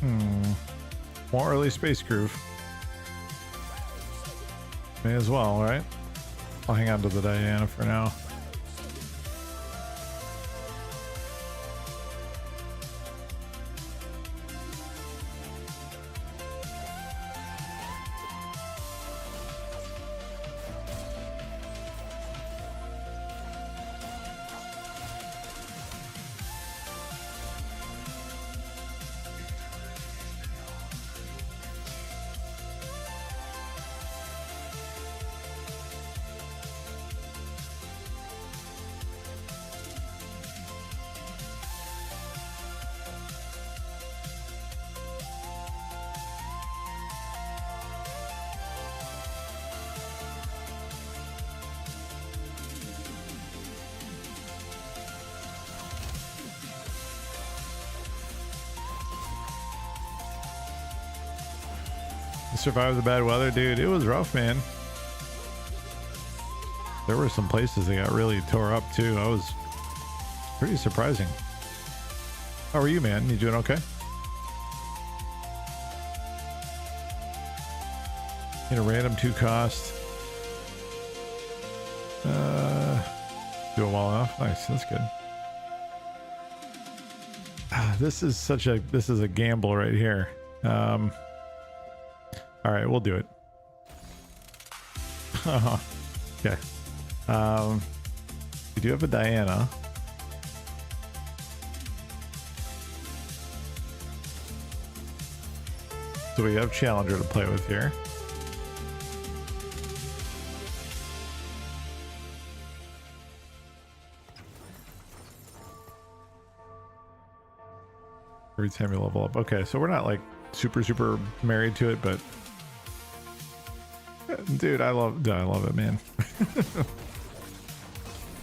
More early space groove. May as well, right? I'll hang on to the Diana for now. Survived the bad weather, dude. It was rough, man. There were some places that got really tore up too. I was pretty surprising. How are you, man? You doing okay? In a random 2 cost. Doing well enough. Nice. That's good. This is a gamble right here. All right, we'll do it. Okay. We do have a Diana. So we have Challenger to play with here. Every time you level up. Okay, so we're not like super married to it, but dude, I love it, man.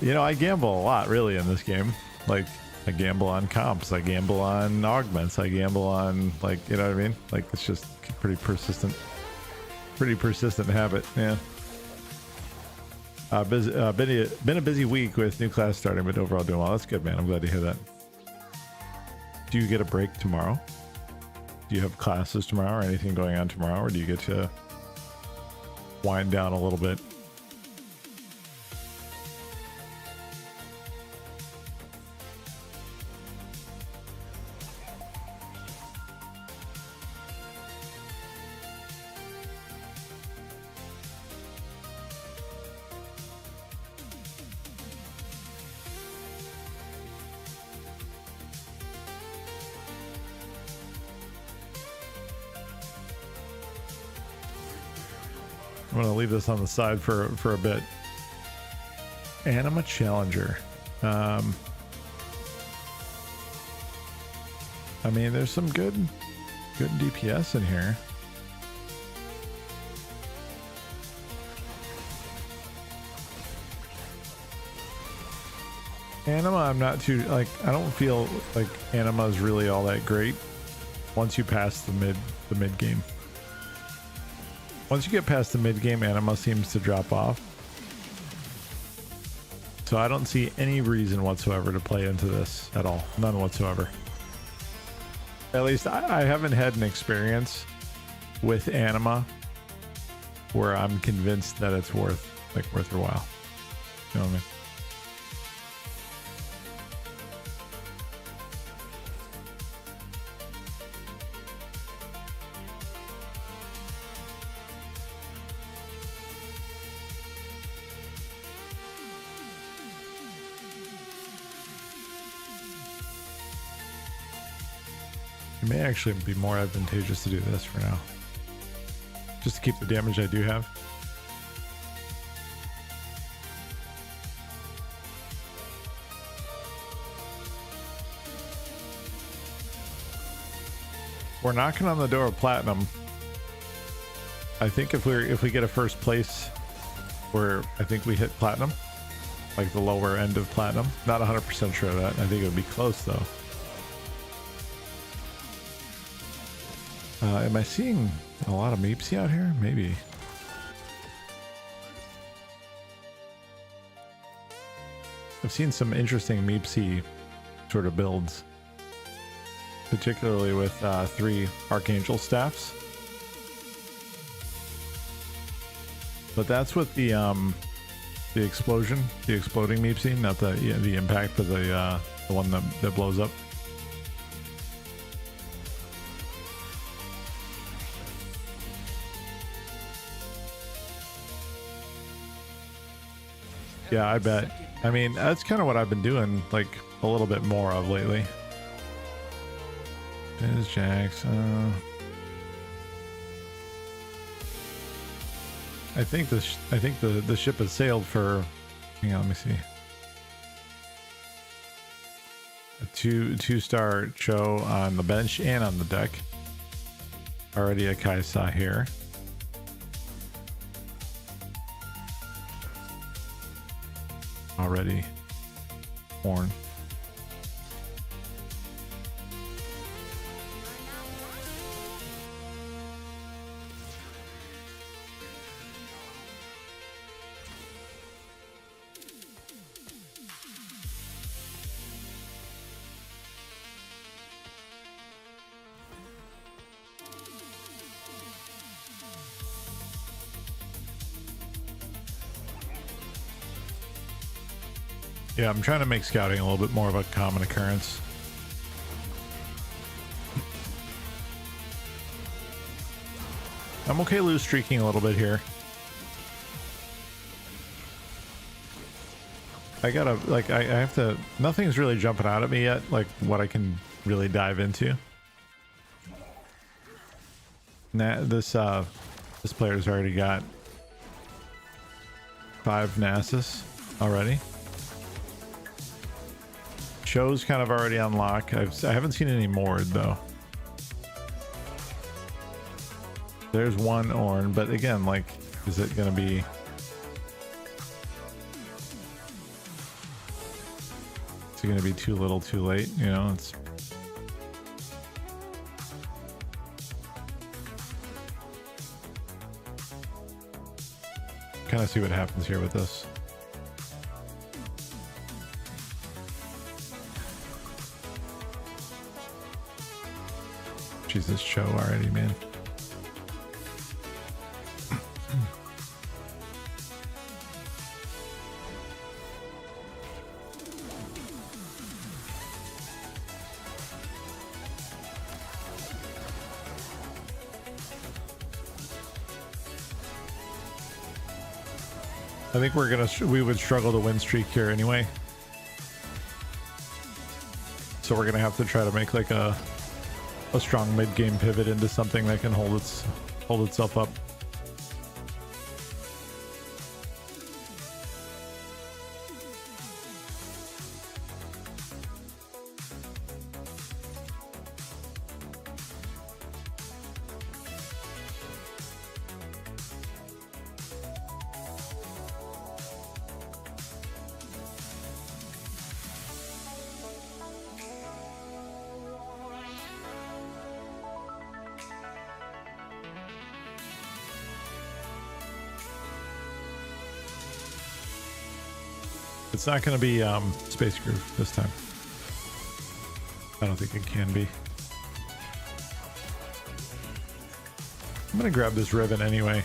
You know, I gamble a lot really in this game. Like, I gamble on comps, I gamble on augments, I gamble on, like, you know what I mean? Like, it's just pretty persistent habit. Yeah. Been a busy week with new class starting, but overall doing well. That's good, man. I'm glad to hear that. Do you get a break tomorrow? Do you have classes tomorrow or anything going on tomorrow, or do you get to wind down a little bit? I'm gonna leave this on the side for a bit. Anima Challenger. I mean, there's some good DPS in here. Anima, I'm not too, like, I don't feel like Anima is really all that great once you pass the mid game. Once you get past the mid game, Anima seems to drop off. So I don't see any reason whatsoever to play into this at all. None whatsoever. At least I haven't had an experience with Anima where I'm convinced that it's worth your while. You know what I mean? It may actually be more advantageous to do this for now. Just to keep the damage I do have. We're knocking on the door of platinum. I think if we get a first place where I think we hit platinum, like the lower end of platinum. Not 100% sure of that. I think it would be close though. Am I seeing a lot of Meepsy out here? Maybe. I've seen some interesting Meepsy sort of builds. particularly with 3 Archangel staffs. But that's with the explosion, the exploding Meepsy, not the impact, but the one that blows up. Yeah, I bet. I mean, that's kind of what I've been doing, like, a little bit more of lately. Is Jax. I think the ship has sailed for. Hang on, let me see. A two-star Cho on the bench and on the deck. Already a Kaisa here. Already Horn. Yeah, I'm trying to make scouting a little bit more of a common occurrence. I'm okay lose streaking a little bit here. I gotta, like, I have to, nothing's really jumping out at me yet, like what I can really dive into. Nah, this player's already got 5 Nasus already. Cho's kind of already on lock. I haven't seen any more though. There's one Ornn, but again, like, is it gonna be? Is it gonna be too little, too late? You know, it's. Kind of see what happens here with this. Jesus, Cho already, man. I think we would struggle to win streak here anyway. So we're gonna have to try to make like a strong mid-game pivot into something that can hold itself up. It's not going to be Space Groove this time. I don't think it can be. I'm going to grab this ribbon anyway.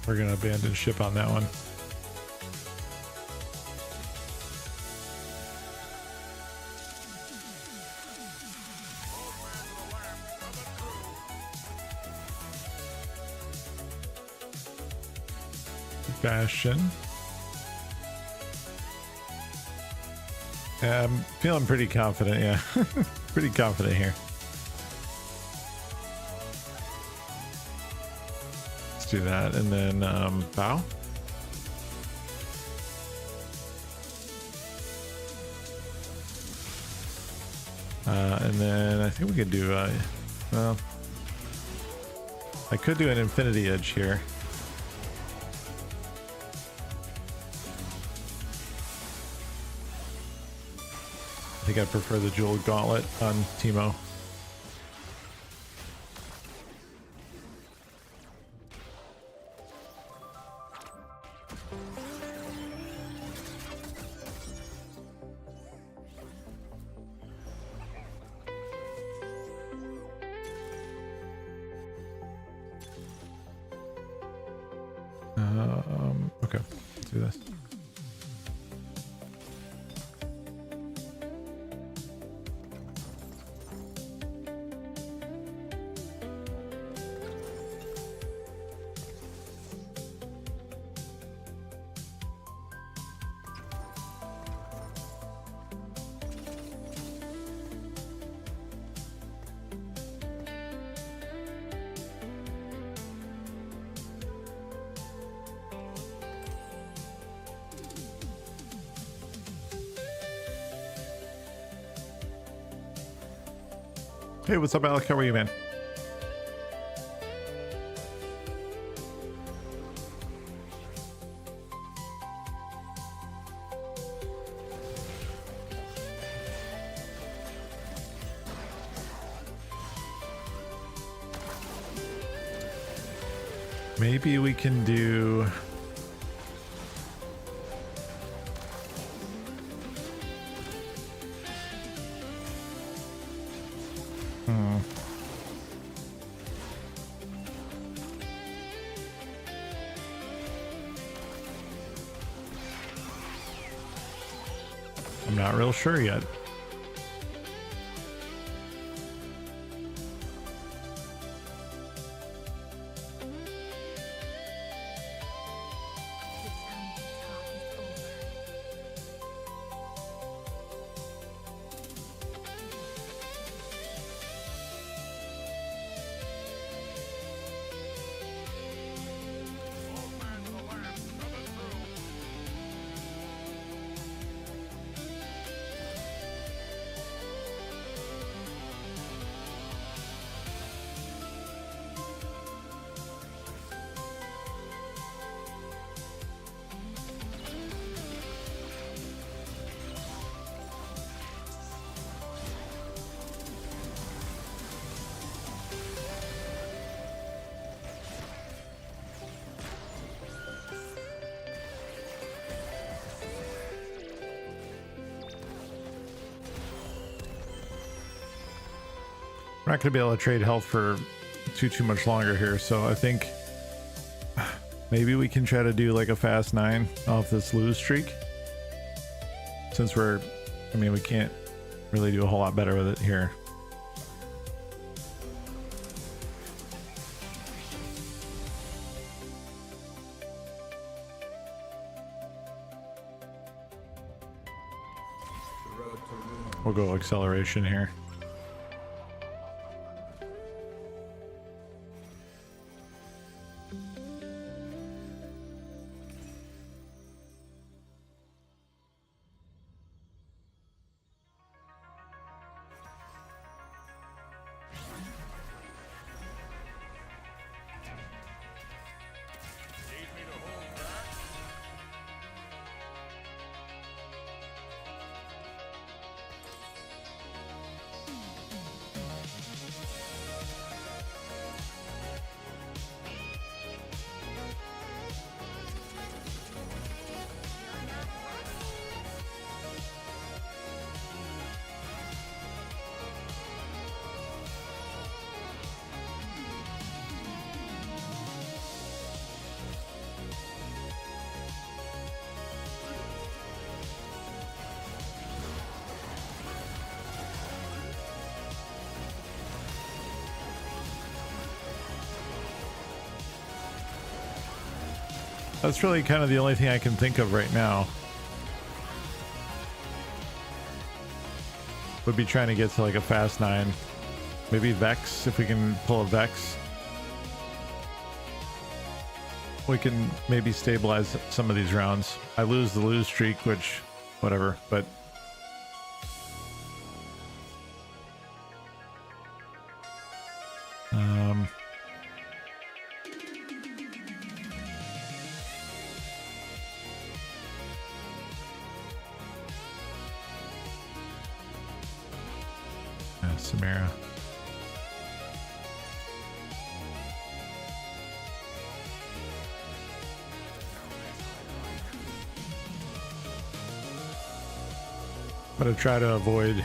We're going to abandon ship on that one. Bastion. Yeah, I'm feeling pretty confident, yeah. Pretty confident here. Let's do that, and then bow. And then I think we could do, well, I could do an Infinity Edge here. I think I prefer the Jewel Gauntlet on Teemo. do this. Hey, what's up, Alec? How are you, man? Maybe we can do... I'm not real sure yet. We're not going to be able to trade health for too much longer here, so I think maybe we can try to do like a fast 9 off this lose streak, since we're, I mean, we can't really do a whole lot better with it here. We'll go acceleration here. That's really kind of the only thing I can think of right now. Would be trying to get to like a fast 9. Maybe Vex, if we can pull a Vex. We can maybe stabilize some of these rounds. I lose the lose streak, which, whatever, but... Samara. I'm gonna try to avoid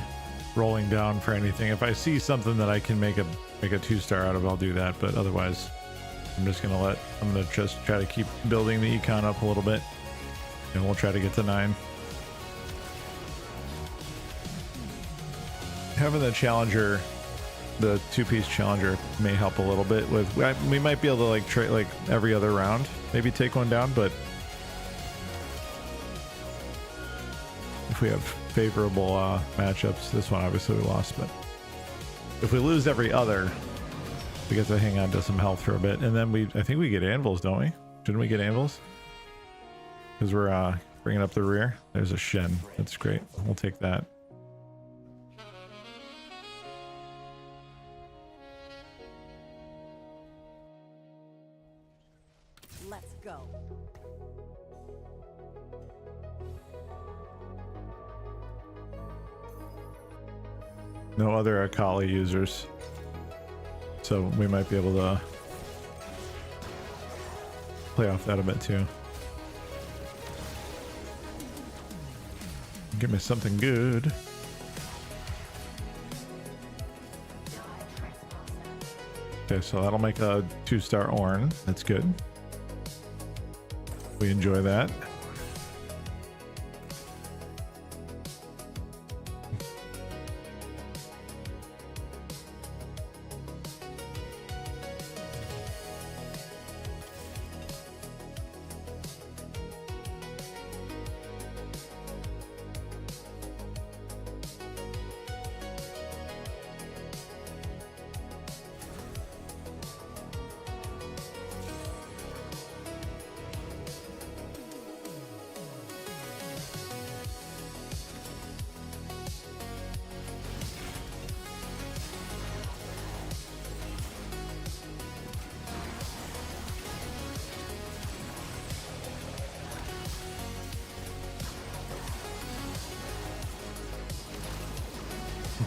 rolling down for anything. If I see something that I can make a 2-star out of, I'll do that, but otherwise I'm just gonna just try to keep building the econ up a little bit. And we'll try to get to 9. Having the challenger, the 2-piece challenger, may help a little bit with. We might be able to like trade like every other round, maybe take one down, but if we have favorable matchups, this one obviously we lost, but if we lose every other, we get to hang on to some health for a bit, and then I think we get anvils, don't we? Shouldn't we get anvils? Because we're bringing up the rear. There's a Shen. That's great. We'll take that. Let's go. No other Akali users, so we might be able to play off that a bit too. Give me something good. Okay, so that'll make a 2-star Ornn. That's good. We enjoy that.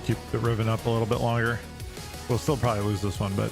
Keep the Riven up a little bit longer. We'll still probably lose this one, but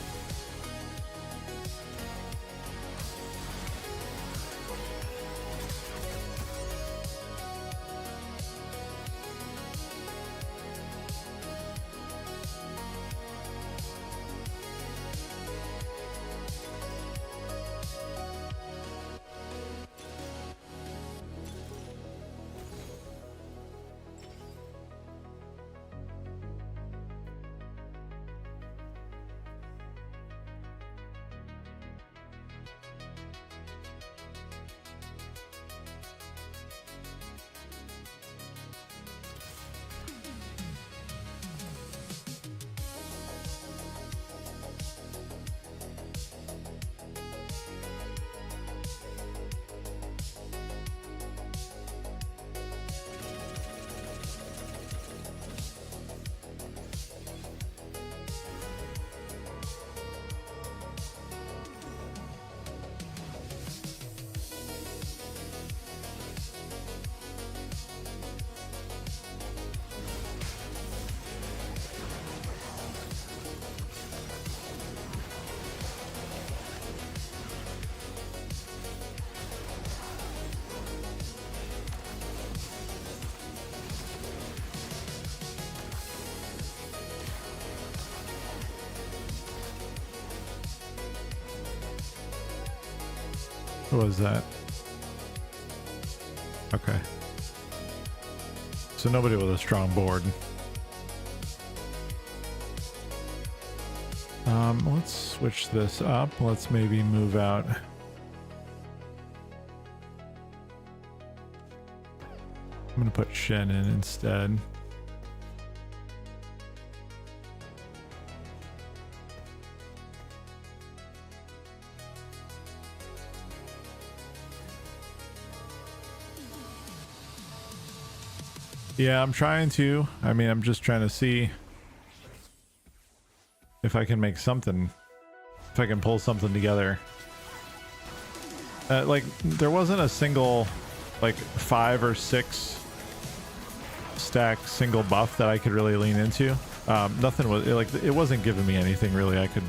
what was that? Okay. So nobody with a strong board. Let's switch this up. Let's maybe move out. I'm gonna put Shen in instead. Yeah, I'm trying to. I mean, I'm just trying to see if I can make something, if I can pull something together. Like, there wasn't a single, like, 5 or 6 stack single buff that I could really lean into. Nothing was, like, it wasn't giving me anything really I could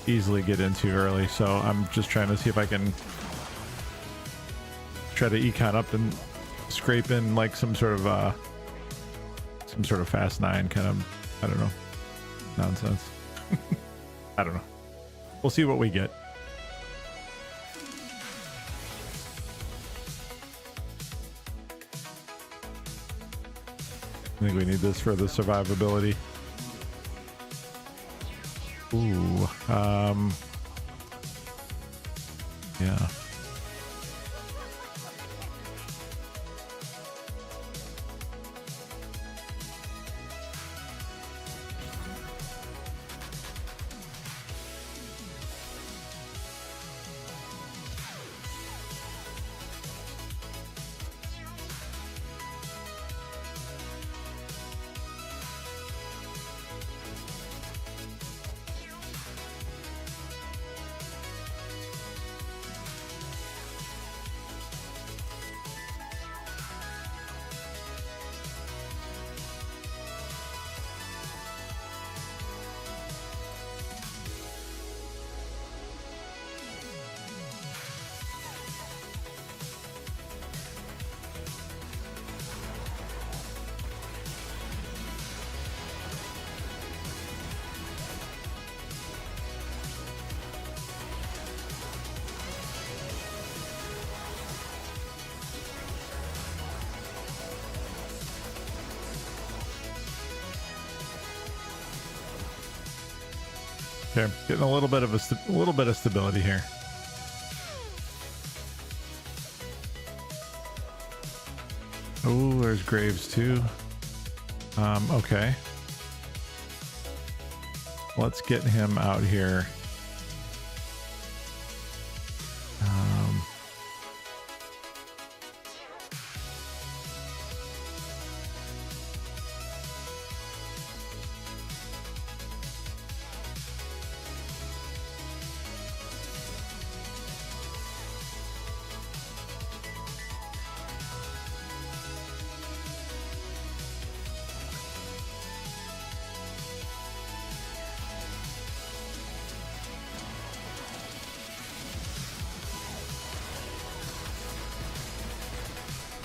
easily get into early, so I'm just trying to see if I can try to econ up and scrape in like some sort of fast 9 kind of, I don't know, nonsense. I don't know. We'll see what we get. I think we need this for the survivability. Ooh, yeah. Okay, getting a little bit of stability here. Oh, there's Graves too. Okay. Let's get him out here.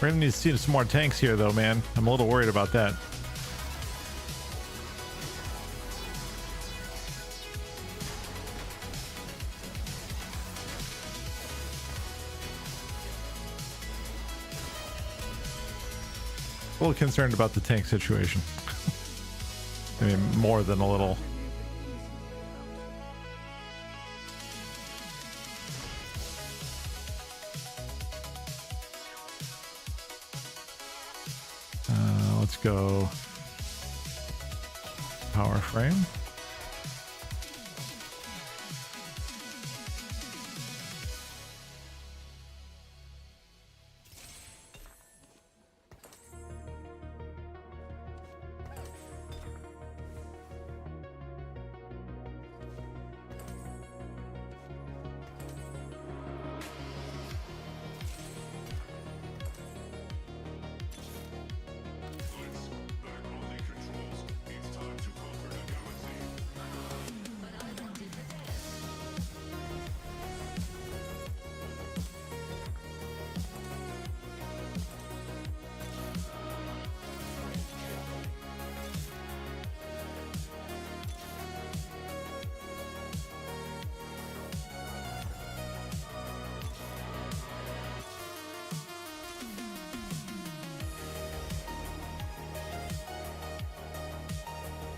We're gonna need to see some more tanks here though, man. I'm a little worried about that. A little concerned about the tank situation. I mean, more than a little. Let's go power frame.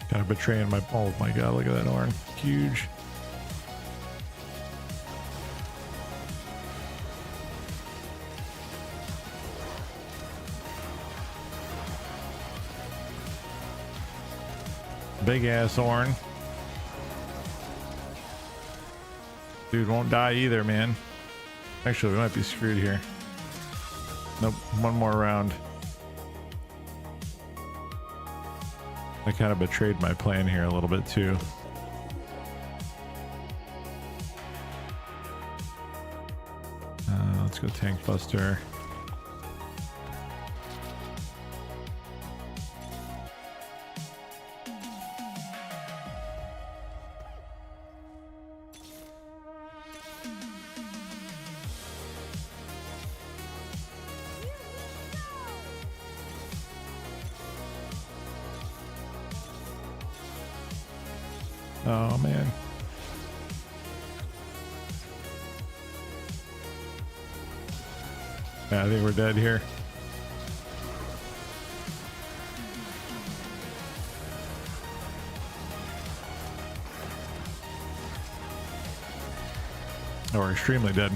Kind of betraying my, oh my god, look at that horn. Huge. Big ass horn. Dude won't die either, man. Actually, we might be screwed here. Nope, one more round. I kind of betrayed my plan here a little bit too. Let's go tank buster. Oh man. Yeah, I think we're dead here. or extremely dead.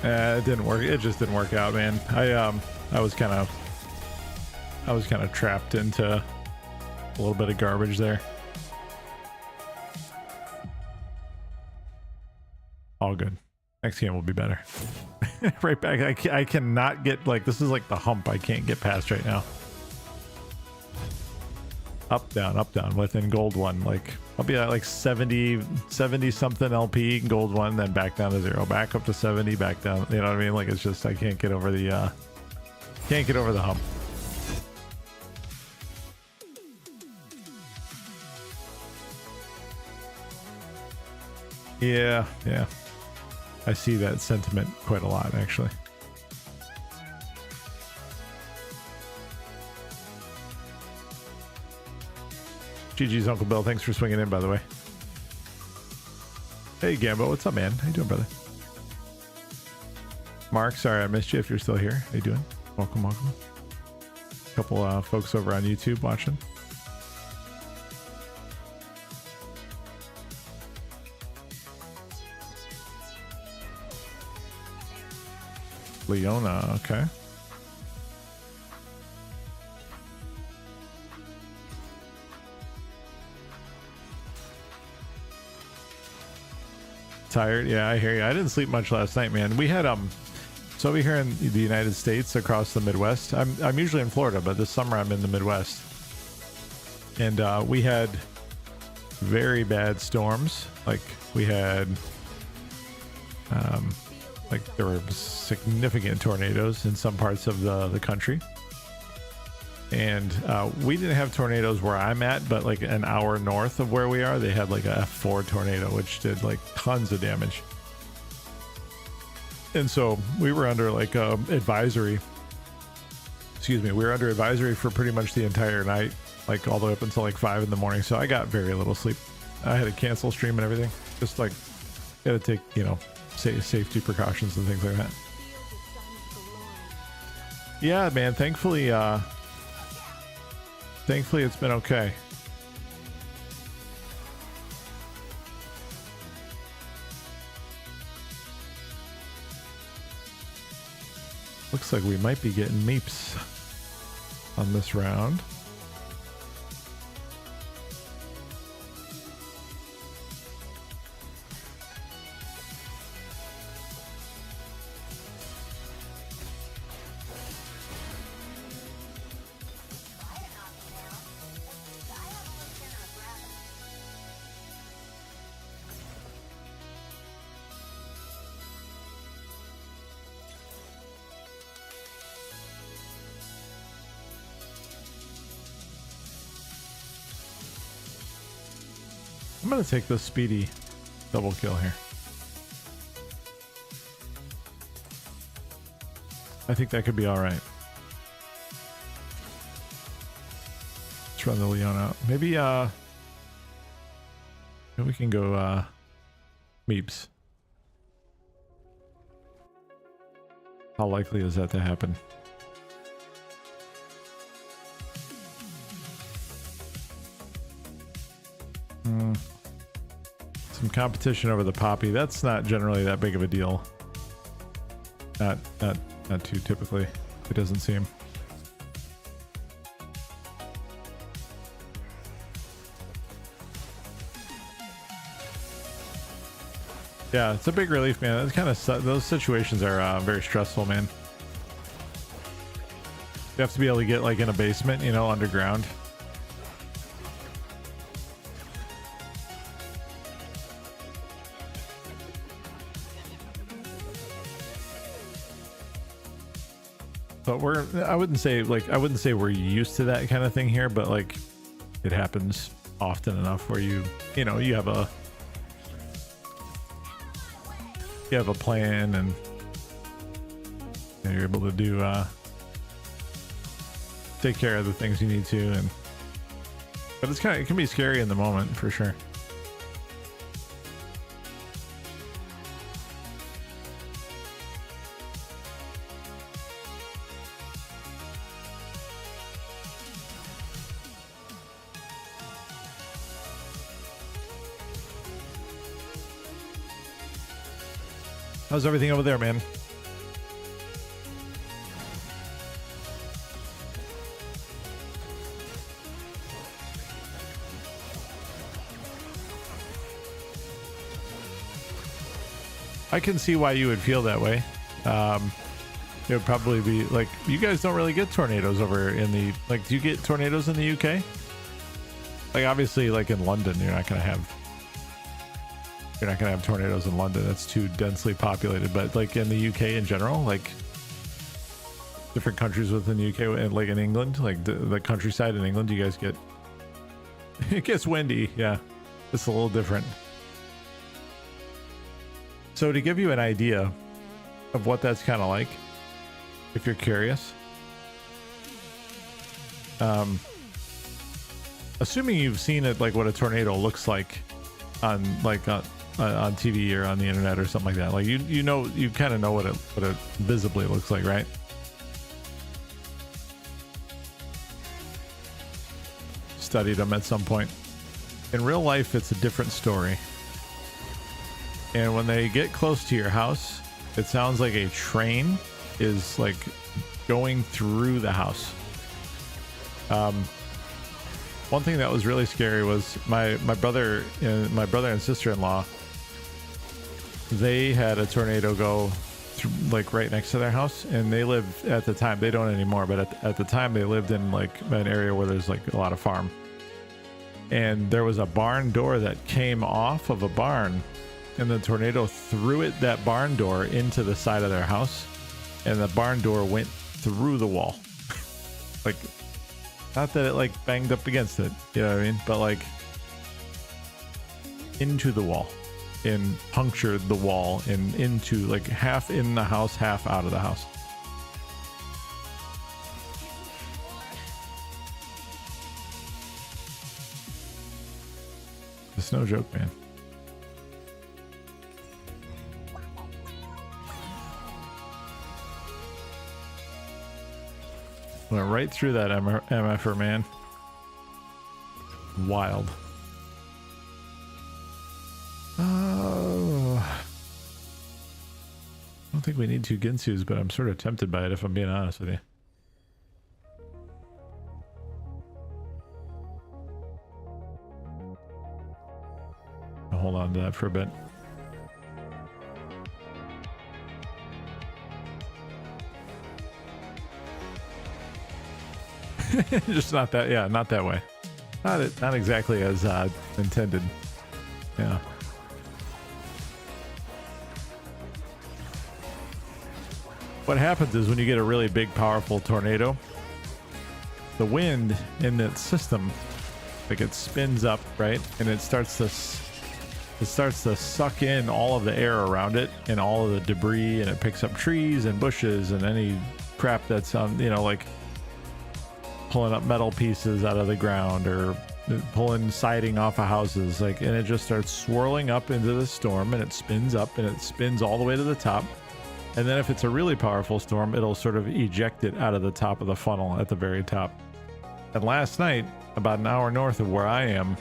It didn't work. It just didn't work out, man. I was kind of trapped into a little bit of garbage there. All good. Next game will be better. Right back. I cannot get, like, this is like the hump I can't get past right now. Up down within gold one. Like, I'll be at like 70 something LP gold one, then back down to 0, back up to 70, back down. You know what I mean? Like, it's just, I can't get over the hump. Yeah. I see that sentiment quite a lot, actually. GG's Uncle Bill. Thanks for swinging in, by the way. Hey, Gambo. What's up, man? How you doing, brother? Mark, sorry I missed you if you're still here. How you doing? Welcome. A couple folks over on YouTube watching. Leona, okay. Tired? Yeah, I hear you. I didn't sleep much last night, man. We had so over here in the United States, across the Midwest. I'm usually in Florida, but this summer I'm in the Midwest, and we had very bad storms. Like, we had like, there were significant tornadoes in some parts of the country. And we didn't have tornadoes where I'm at, but like an hour north of where we are, they had like a F4 tornado, which did like tons of damage. And so we were under like advisory. Excuse me. We were under advisory for pretty much the entire night, like all the way up until like 5 in the morning. So I got very little sleep. I had to cancel stream and everything. Just like, got to take, you know, safety precautions and things like that. Yeah, man. Thankfully it's been okay. Looks like we might be getting meeps on this round. I'm gonna take the speedy double kill here. I think that could be all right. Let's run the Leon out. Maybe we can go Meeps. How likely is that to happen? Some competition over the Poppy. That's not generally that big of a deal. Not too typically. It doesn't seem. Yeah, it's a big relief, man. It's kind of, those situations are very stressful, man. You have to be able to get like in a basement, you know, underground. But I wouldn't say we're used to that kind of thing here, but like it happens often enough where you have a plan and you're able to do take care of the things you need to, but it can be scary in the moment for sure. How's everything over there, man? I can see why you would feel that way. It would probably be like, you guys don't really get tornadoes over in the, like, do you get tornadoes in the UK? Like, obviously, like in London, you're not gonna have tornadoes in London. It's too densely populated. But like in the UK in general, like different countries within the UK and like in England, like the countryside in England, you guys get, it gets windy. Yeah, it's a little different. So to give you an idea of what that's kind of like, if you're curious, assuming you've seen it, like what a tornado looks like on TV or on the internet or something like that, like you know, you kind of know what it visibly looks like, right? Studied them at some point. In real life, it's a different story. And when they get close to your house, it sounds like a train is like going through the house. One thing that was really scary was my brother and sister-in-law. They had a tornado go through, like right next to their house, and they lived at the time. They don't anymore, but at the time they lived in like an area where there's like a lot of farm. And there was a barn door that came off of a barn, and the tornado threw that barn door into the side of their house, and the barn door went through the wall. Like, not that it like banged up against it, you know what I mean? But like into the wall and punctured the wall and into like half in the house, half out of the house. It's no joke, man. Went right through that MFR, man. Wild. Oh. I don't think we need 2 Ginsus, but I'm sort of tempted by it if I'm being honest with you. I'll hold on to that for a bit. Just not that, yeah, not that way. Not exactly as intended. Yeah. What happens is when you get a really big, powerful tornado, the wind in that system, like it spins up, right, and it starts to suck in all of the air around it and all of the debris, and it picks up trees and bushes and any crap that's on, you know, like pulling up metal pieces out of the ground or pulling siding off of houses, like, and it just starts swirling up into the storm, and it spins up and it spins all the way to the top. And then if it's a really powerful storm, it'll sort of eject it out of the top of the funnel at the very top. And last night, about an hour north of where I am,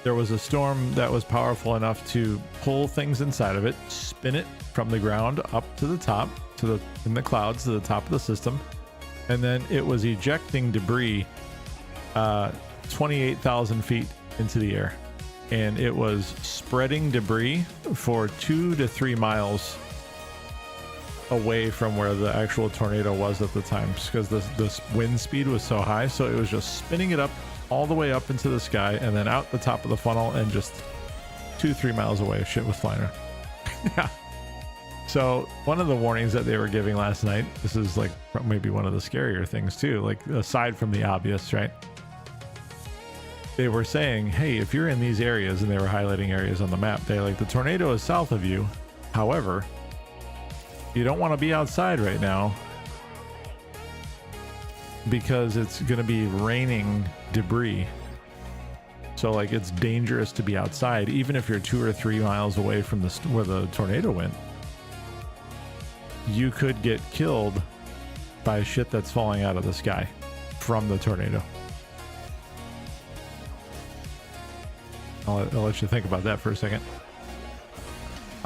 there was a storm that was powerful enough to pull things inside of it, spin it from the ground up to the top, in the clouds to the top of the system. And then it was ejecting debris 28,000 feet into the air. And it was spreading debris for 2 to 3 miles away from where the actual tornado was at the time, because the wind speed was so high. So it was just spinning it up all the way up into the sky and then out the top of the funnel, and just 2-3 miles away, shit was flying around. Yeah. So one of the warnings that they were giving last night, this is like maybe one of the scarier things too, like aside from the obvious, right? They were saying, hey, if you're in these areas, and they were highlighting areas on the map, they're like, the tornado is south of you. However, you don't want to be outside right now because it's going to be raining debris. So like, it's dangerous to be outside, even if you're 2 or 3 miles away from where the tornado went. You could get killed by shit that's falling out of the sky from the tornado. I'll let you think about that for a second.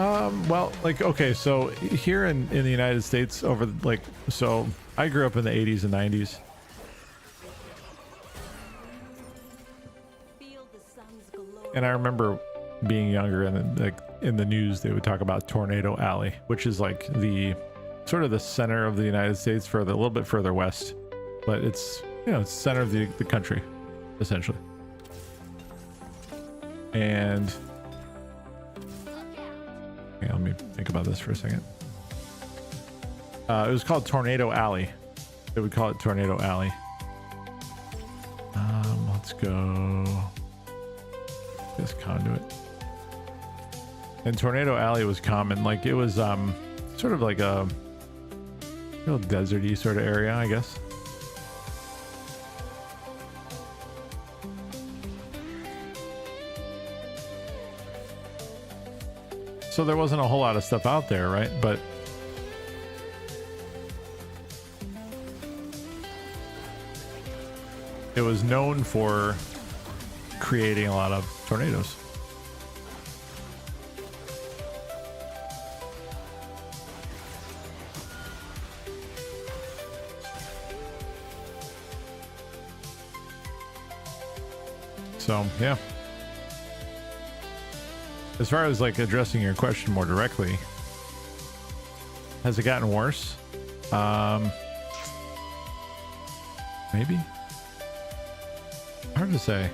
Well, like, okay, so here in the United States over like, so I grew up in the 80s and 90s. And I remember being younger and like in the news, they would talk about Tornado Alley, which is like the sort of the center of the United States, further, a little bit further west, but it's, you know, it's center of the country, essentially. And okay, let me think about this for a second. It was called Tornado Alley. They would call it Tornado Alley. Let's go this conduit. And Tornado Alley was common. Like it was sort of like a real deserty sort of area, I guess. So there wasn't a whole lot of stuff out there, right? But it was known for creating a lot of tornadoes. So, yeah. As far as like addressing your question more directly, has it gotten worse? Maybe. Hard to say.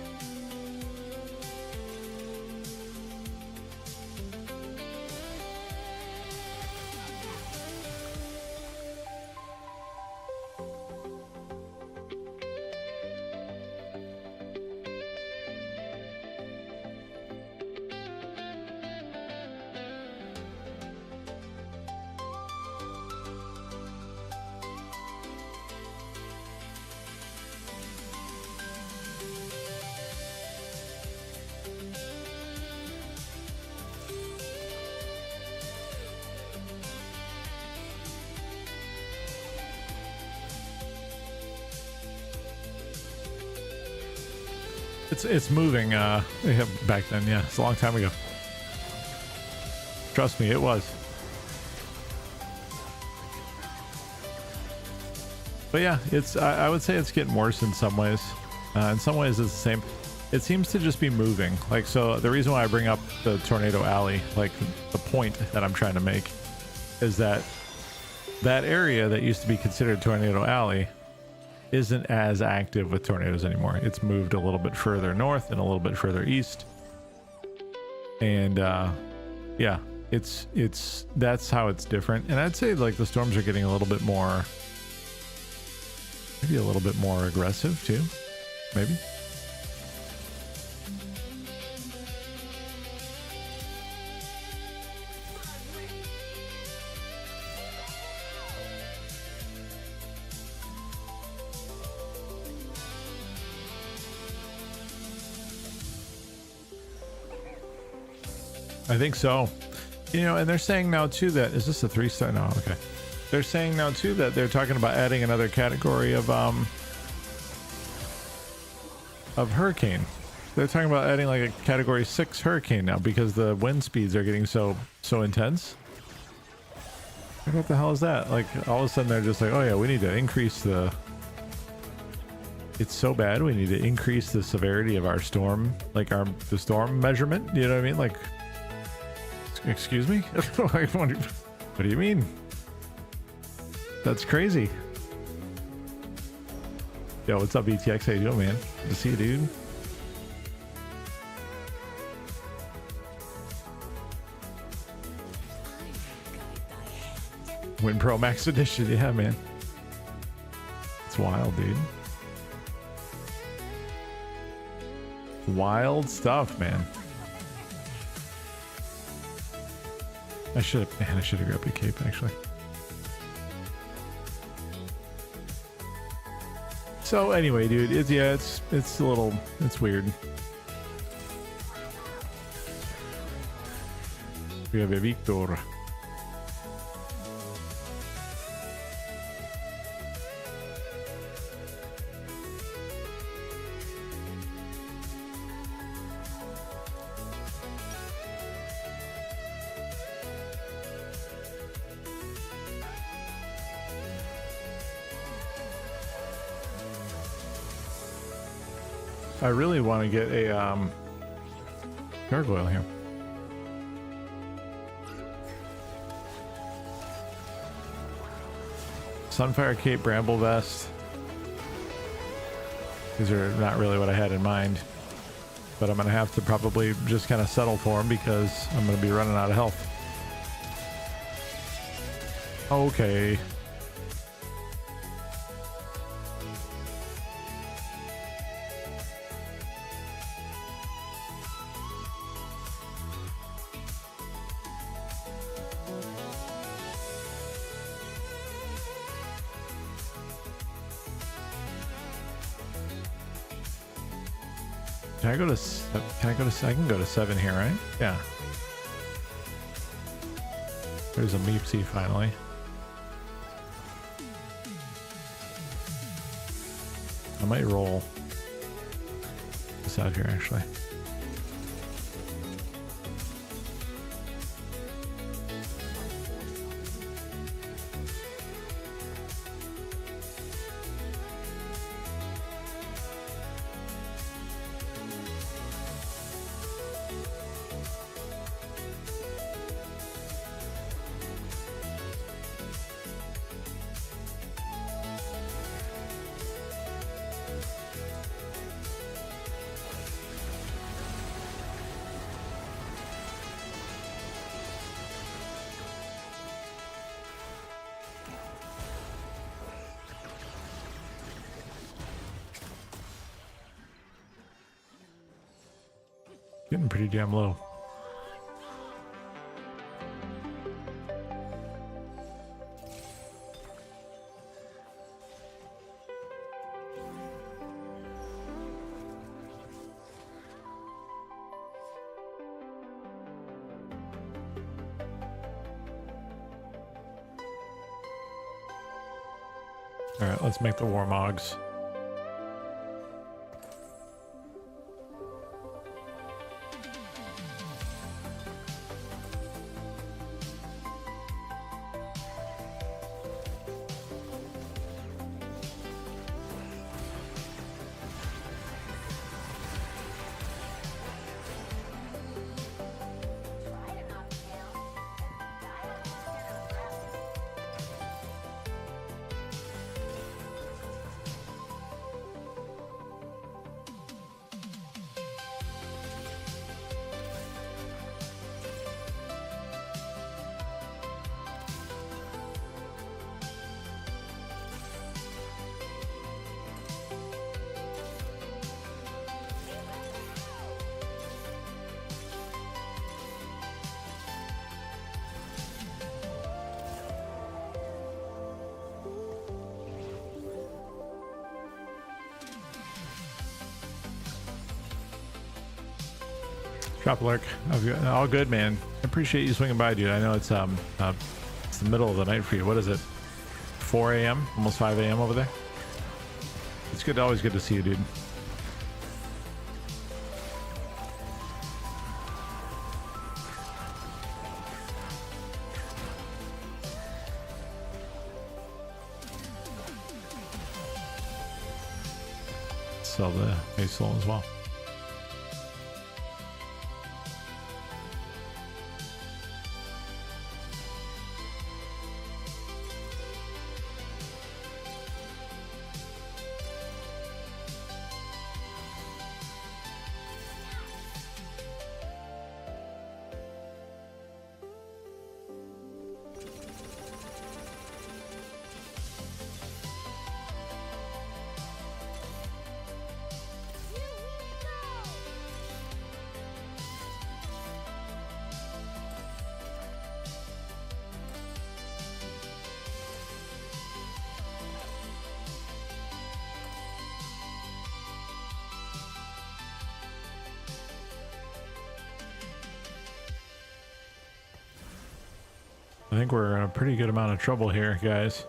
It's moving yeah, back then. Yeah, it's a long time ago. Trust me, it was. But yeah, it's I would say it's getting worse in some ways. In some ways it's the same. It seems to just be moving. Like, so the reason why I bring up the Tornado Alley, like the point that I'm trying to make is that that area that used to be considered Tornado Alley isn't as active with tornadoes anymore. It's moved a little bit further north and a little bit further east. And yeah, that's how it's different. And I'd say like the storms are getting a little bit more, maybe a little bit more aggressive too, maybe. I think so. You know, and they're saying now too that, is this a 3-star? No, okay. They're saying now too that they're talking about adding another category of hurricane. They're talking about adding like a category 6 hurricane now because the wind speeds are getting so intense. What the hell is that? Like all of a sudden they're just like, oh yeah, we need to increase the, it's so bad, we need to increase the severity of our storm, like the storm measurement. You know what I mean? Like, excuse me? What do you mean? That's crazy. Yo, what's up, BTX? How you doing, man? Good to see you, dude. Win Pro Max Edition. Yeah, man. It's wild, dude. Wild stuff, man. I should have grabbed a cape actually. So anyway, dude, it's a little, it's weird. We have a Victor. I really want to get a gargoyle here. Sunfire Cape, Bramble Vest. These are not really what I had in mind, but I'm gonna have to probably just kind of settle for them because I'm gonna be running out of health. Okay. Can I go to? I can go to 7 here, right? Yeah. There's a Meepsy finally. I might roll this out here actually. Getting pretty damn low. All right, let's make the Warmogs. Drop alert. All good, man. I appreciate you swinging by, dude. I know it's the middle of the night for you. What is it? 4 a.m. Almost 5 a.m. over there. It's good. Always good to see you, dude. Sell the base soul as well. I think we're in a pretty good amount of trouble here, guys.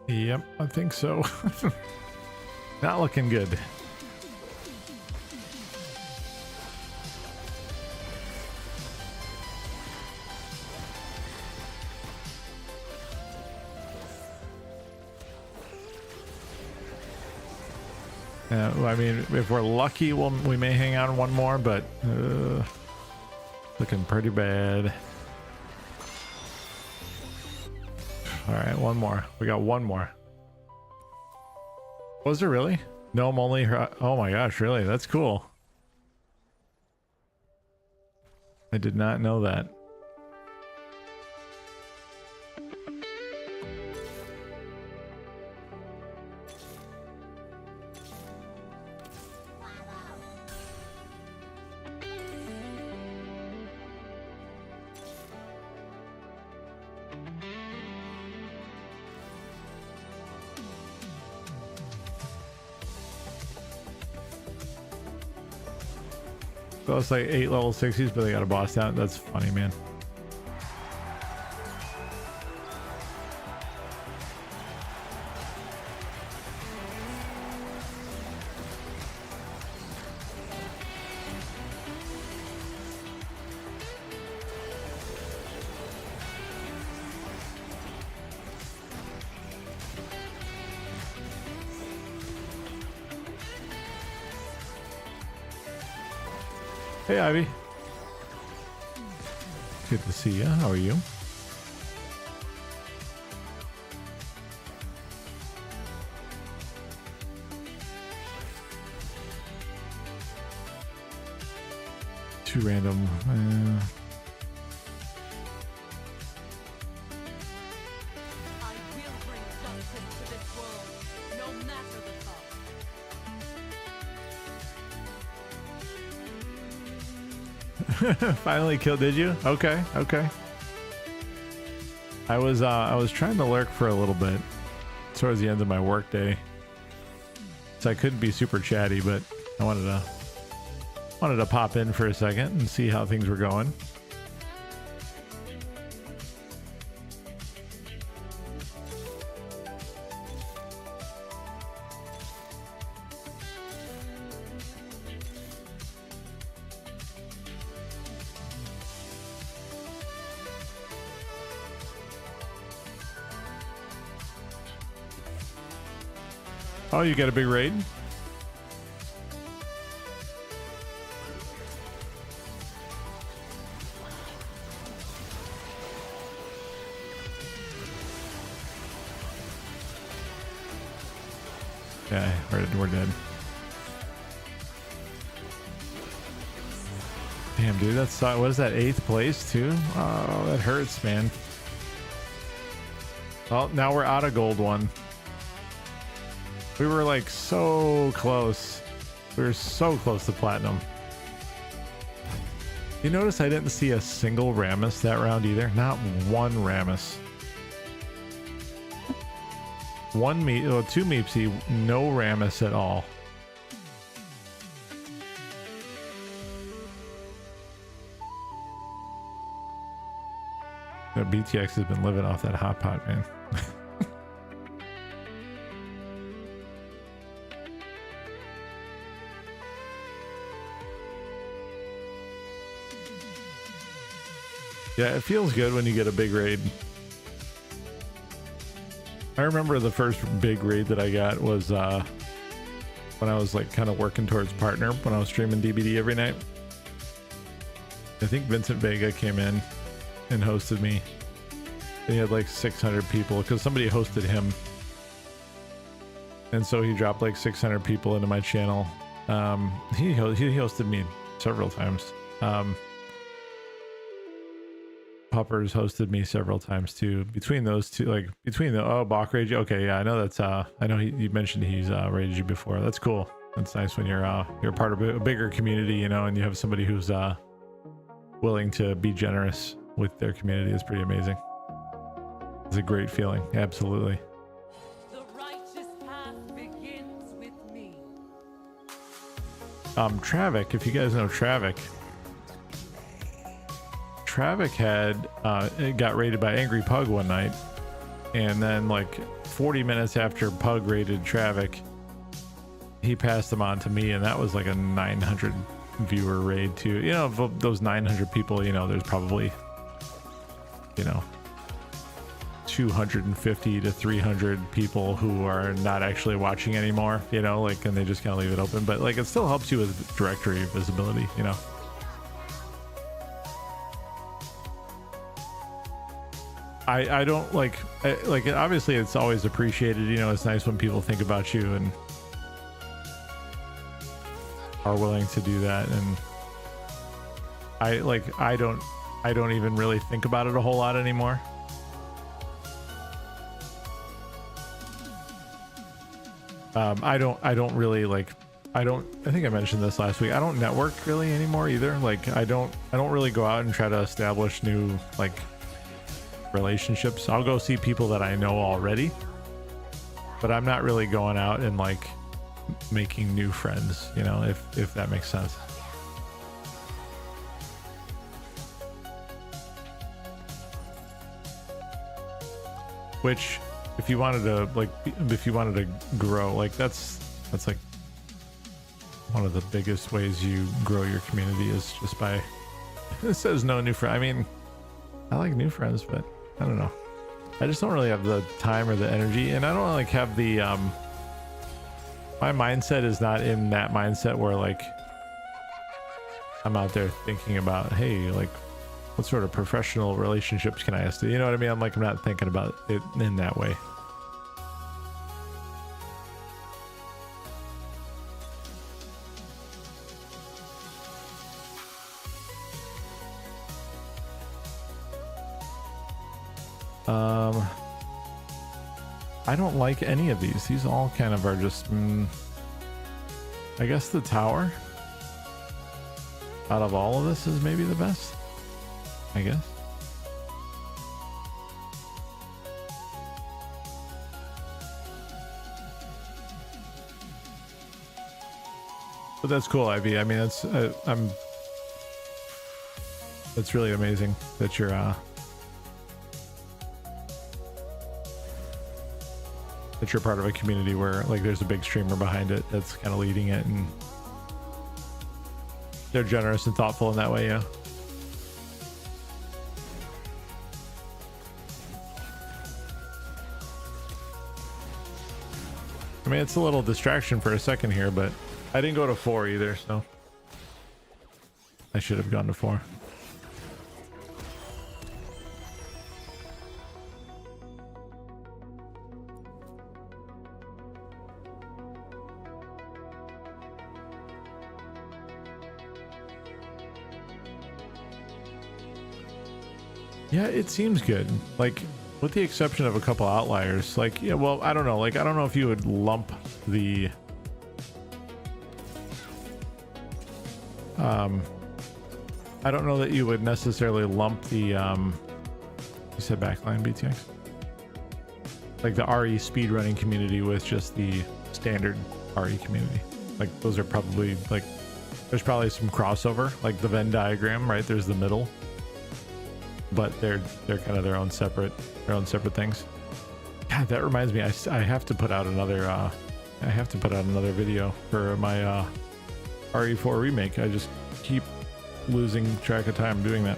Yep, I think so. Not looking good. Well, I mean, if we're lucky, we may hang on one more, but looking pretty bad. All right, one more. We got one more. Was there really? No, I'm only. Oh my gosh, really? That's cool. I did not know that. So it's like 8 level 60s, but they got a boss down. That's funny, man. Hey, Ivy. Good to see you. How are you? Too random. Finally killed, did you? Okay, okay. I was trying to lurk for a little bit towards the end of my work day, so I couldn't be super chatty, but I wanted to pop in for a second and see how things were going. Oh, you got a big raid? Yeah, we're dead. Damn, dude, that's what is that, 8th place too? Oh, that hurts, man. Well, now we're out of gold 1. We were like so close. We were so close to platinum. You notice I didn't see a single Rammus that round either? Not one Rammus. One two Meepsy, no Rammus at all. BTX has been living off that hot pot, man. Yeah, it feels good when you get a big raid. I remember the first big raid that I got was when I was like kind of working towards partner when I was streaming DBD every night. I think Vincent Vega came in and hosted me. And he had like 600 people because somebody hosted him. And so he dropped like 600 people into my channel. He hosted me several times. Puppers hosted me several times too. Between those two, like between the Bach Rage. Okay, yeah, I know that's I know you mentioned he's raided you before. That's cool. That's nice when you're part of a bigger community, you know, and you have somebody who's willing to be generous with their community. It's pretty amazing. It's a great feeling. Absolutely. The righteous path begins with me. Travik, if you guys know Travik had it got raided by Angry Pug one night, and then like 40 minutes after Pug raided Travik, he passed them on to me, and that was like a 900 viewer raid too. You know, of those 900 people, you know, there's probably, you know, 250 to 300 people who are not actually watching anymore, you know, like, and they just kind of leave it open, but like it still helps you with directory visibility, you know. I don't like obviously it's always appreciated, you know, it's nice when people think about you and are willing to do that. And I don't even really think about it a whole lot anymore. I don't really like, I think I mentioned this last week. I don't network really anymore either. Like I don't really go out and try to establish new like relationships. I'll go see people that I know already, but I'm not really going out and like making new friends, you know, if that makes sense. Which if you wanted to grow, like that's like one of the biggest ways you grow your community is just by, it says no new friend. I mean, I like new friends, but I don't know. I just don't really have the time or the energy, and I don't like have the my mindset is not in that mindset where like I'm out there thinking about, hey, like what sort of professional relationships can I ask to, you know what I mean? I'm not thinking about it in that way. I don't like any of these. These all kind of are just, I guess the tower out of all of this is maybe the best, I guess. But that's cool, Ivy. I mean, that's, that's really amazing that you're, that you're part of a community where like there's a big streamer behind it that's kind of leading it, and they're generous and thoughtful in that way. Yeah. I mean, it's a little distraction for a second here, but I didn't go to 4 either, so I should have gone to 4. Yeah, it seems good. Like, with the exception of a couple outliers. Like, yeah, well, I don't know. Like, I don't know if you would lump the... I don't know that you would necessarily lump the... You said backline BTX? Like the RE speedrunning community with just the standard RE community. Like, those are probably, like... There's probably some crossover. Like the Venn diagram, right? There's the middle. But they're kind of their own separate things. God, that reminds me, I have to put out another video for my RE4 remake. I just keep losing track of time doing that.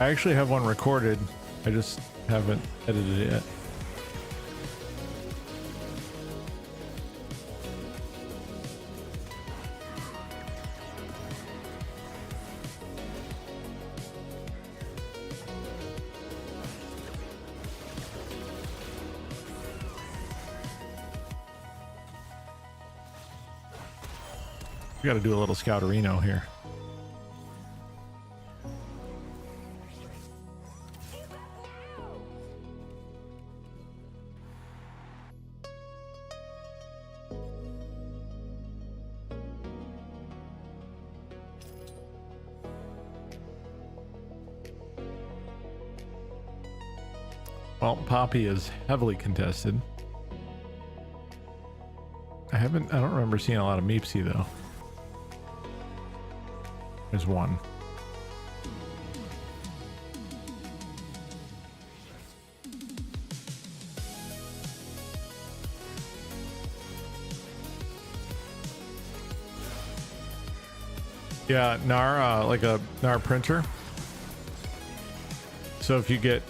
I actually have one recorded, I just haven't edited it yet. We got to do a little scouterino here. Well, Poppy is heavily contested. I don't remember seeing a lot of Meepsy though. There's one. Yeah, NAR, like a NAR printer. So if you get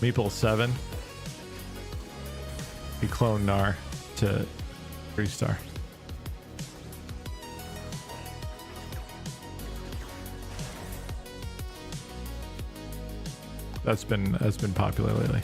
Meeple 7. He cloned Nar to 3-star. That's been popular lately.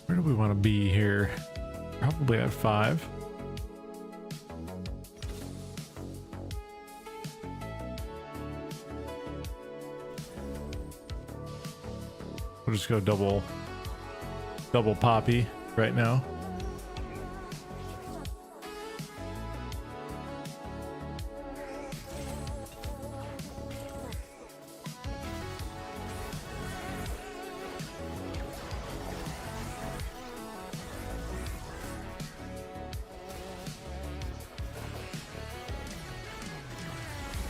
Where do we want to be here? Probably at 5. We'll just go double poppy right now.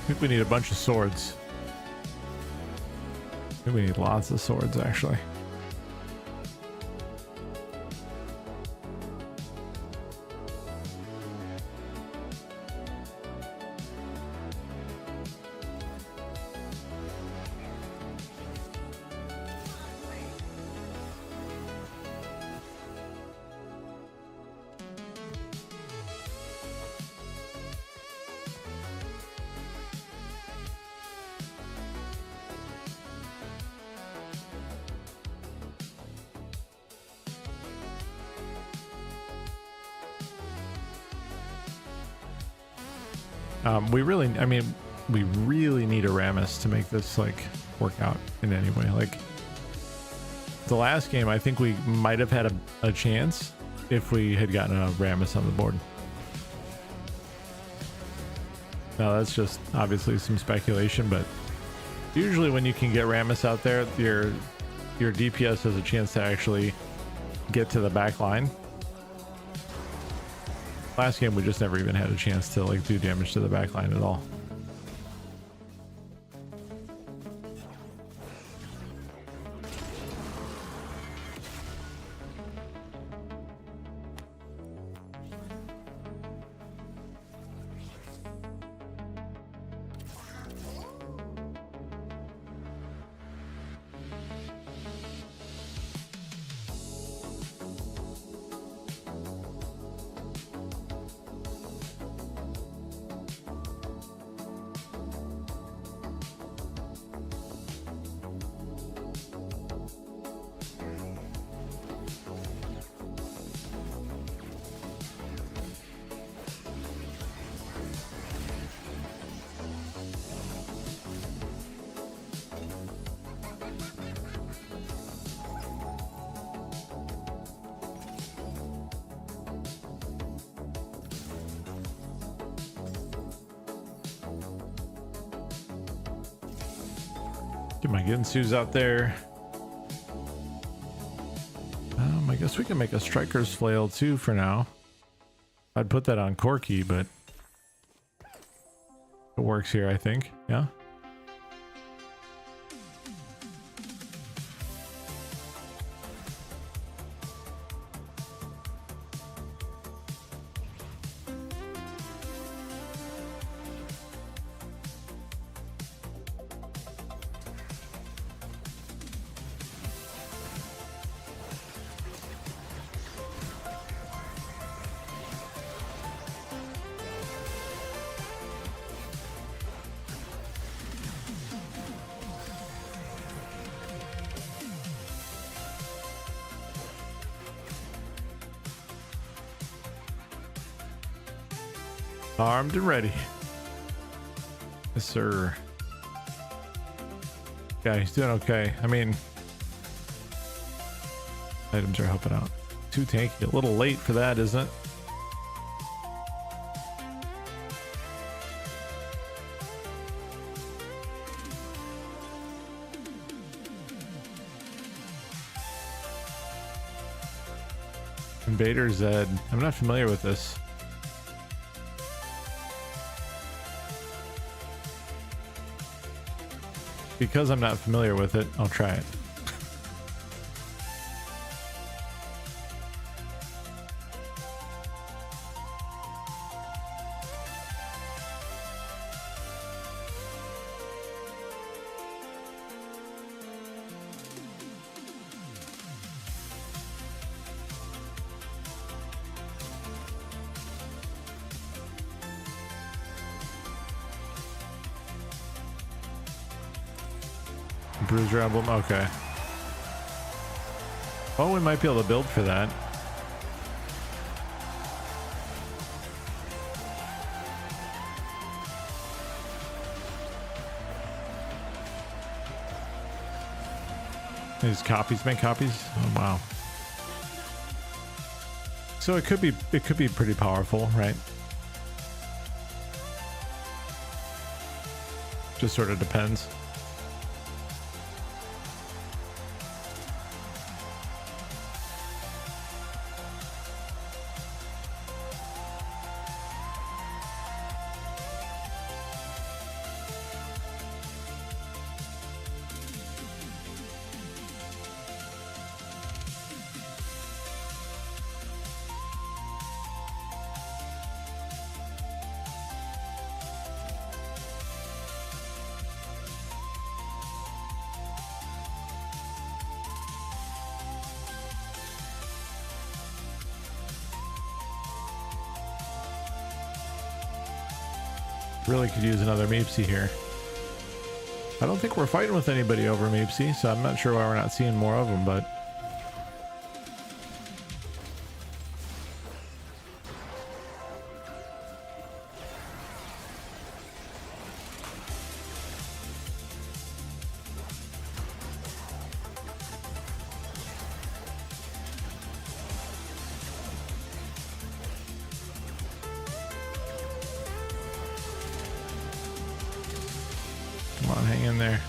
I think we need a bunch of swords. I think we need lots of swords, actually. We really need a Rammus to make this like work out in any way. Like the last game, I think we might have had a chance if we had gotten a Rammus on the board. Now that's just obviously some speculation, but usually when you can get Rammus out there, your DPS has a chance to actually get to the back line. Last game we just never even had a chance to like do damage to the back line at all. Get my Ginsu's out there. I guess we can make a striker's flail too for now. I'd put that on Corky, but it works here, I think. Yeah. Armed and ready. Yes, sir. Yeah, he's doing okay. I mean, items are helping out. Too tanky. A little late for that, isn't it? Invader Zed. I'm not familiar with this. Because I'm not familiar with it, I'll try it. Bruiser Emblem, okay. Oh, we might be able to build for that. These copies make copies? Oh wow. So it could be pretty powerful, right? Just sort of depends. Really could use another Meepsy here. I don't think we're fighting with anybody over Meepsy, so I'm not sure why we're not seeing more of them, but come on, hang in there.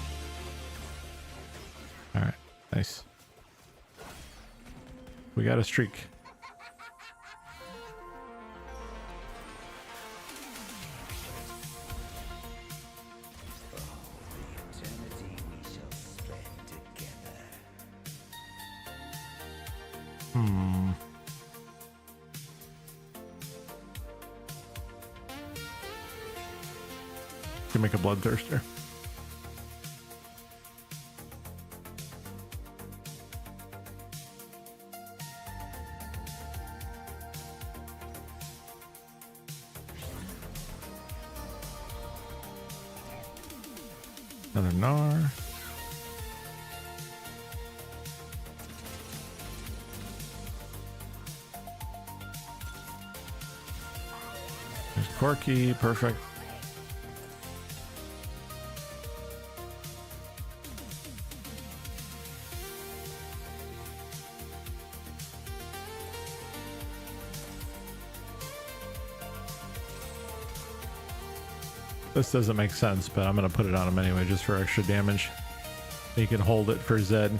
All right, nice. We got a streak. Can make a bloodthirster. Another Gnar. There's Corky, perfect. This doesn't make sense, but I'm going to put it on him anyway, just for extra damage. He can hold it for Zed.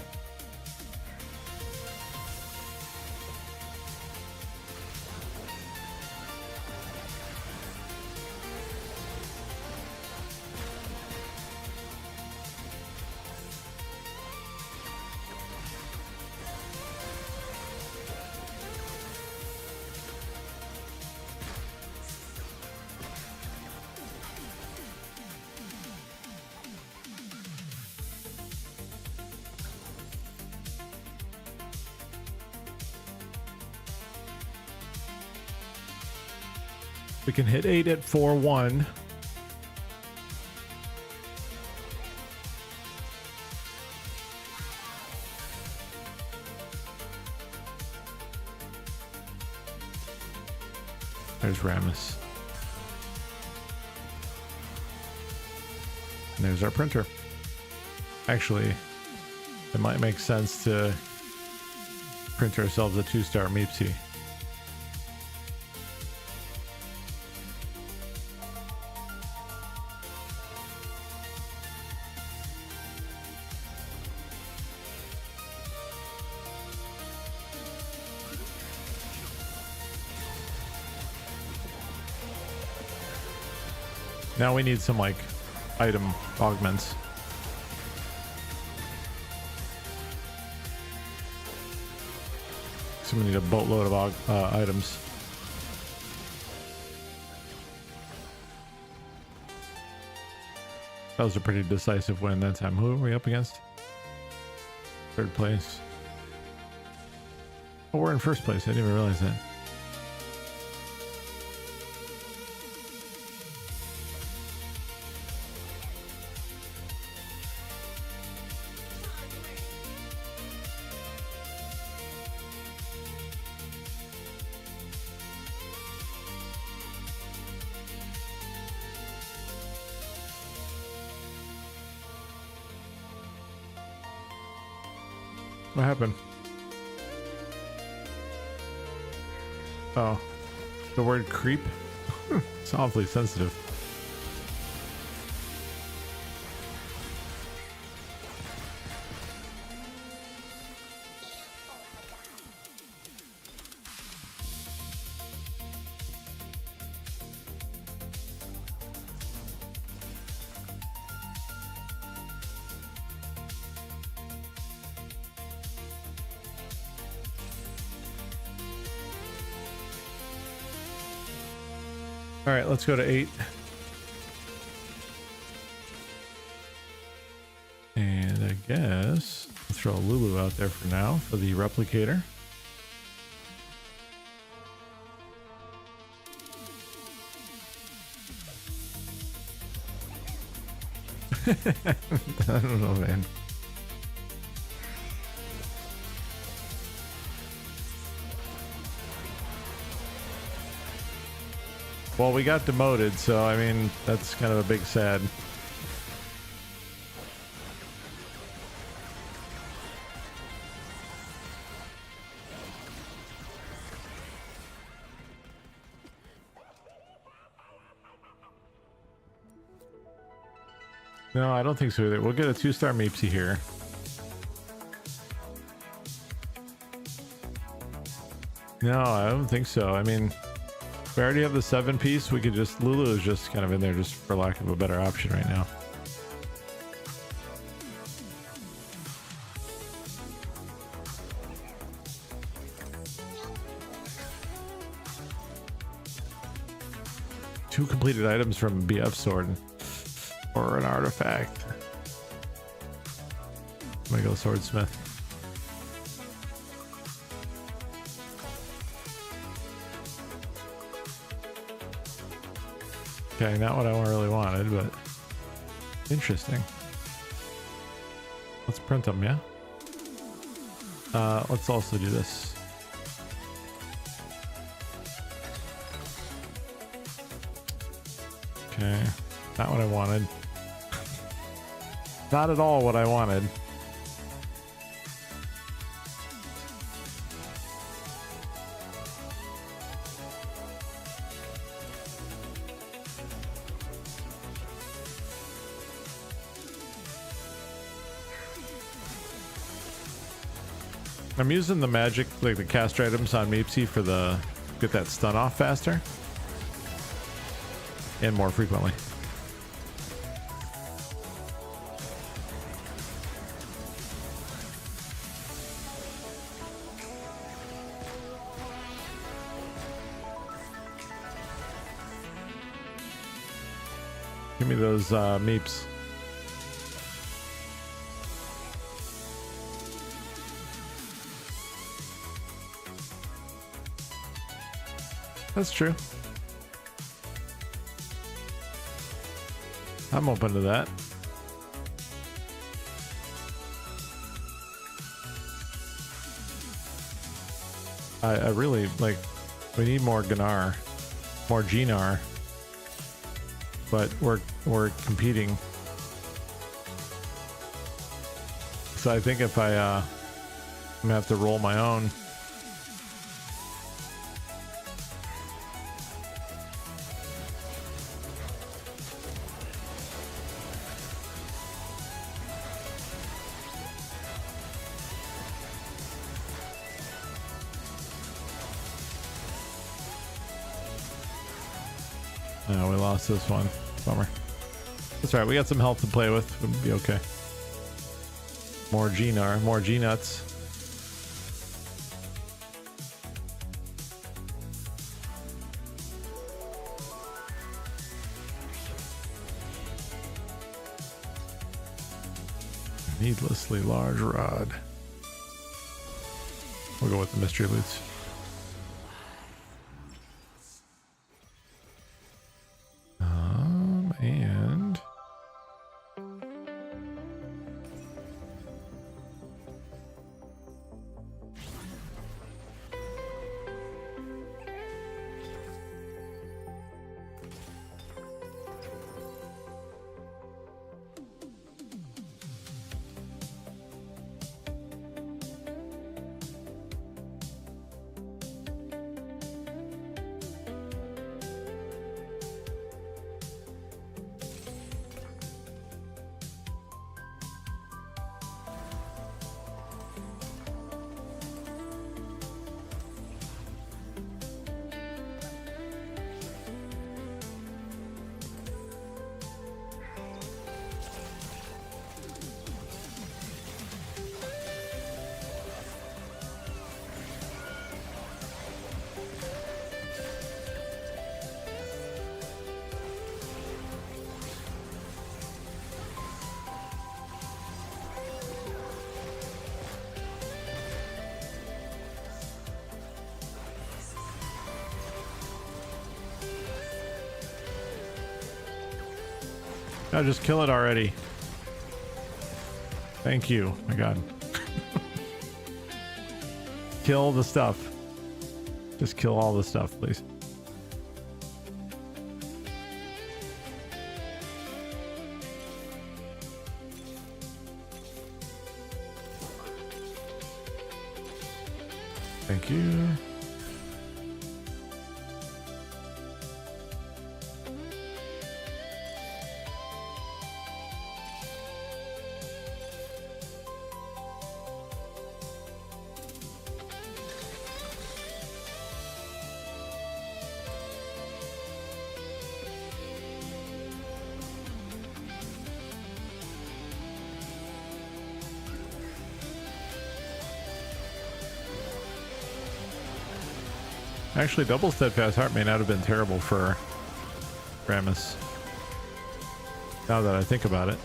We can hit 8 at 4-1. There's Rammus. And there's our printer. Actually, it might make sense to print ourselves a 2-star Meepsy. Now we need some like item augments. So we need a boatload of items. That was a pretty decisive win that time. Who are we up against? 3rd place. Oh, we're in 1st place. I didn't even realize that. What happened? Oh, the word creep? It's awfully sensitive. All right, let's go to 8. And I guess I'll throw Lulu out there for now for the replicator. I don't know, man. Well, we got demoted, so I mean, that's kind of a big sad. No, I don't think so either. We'll get a 2-star Meepsy here. No, I don't think so. I mean, we already have the 7-piece. We could just... Lulu is just kind of in there just for lack of a better option right now. Two completed items from BF Sword or an artifact. I'm gonna go Swordsmith. Okay, not what I really wanted, but interesting. Let's print them, yeah? Let's also do this. Okay, not what I wanted. Not at all what I wanted. I'm using the magic, like the caster items on Meepsy for the get that stun off faster and more frequently. Give me those meeps. That's true. I'm open to that. I really like, we need more Gnar, more Gnar, but we're competing So I think if I'm gonna have to roll my own. No, we lost this one. Bummer. That's right. We got some health to play with. We'll be okay. More more G nuts. Needlessly large rod. We'll go with the mystery loots. And I'll just kill it already. Thank you. My God. Kill the stuff. Just kill all the stuff, please. Thank you. Actually, double steadfast heart may not have been terrible for Ramus. Now that I think about it.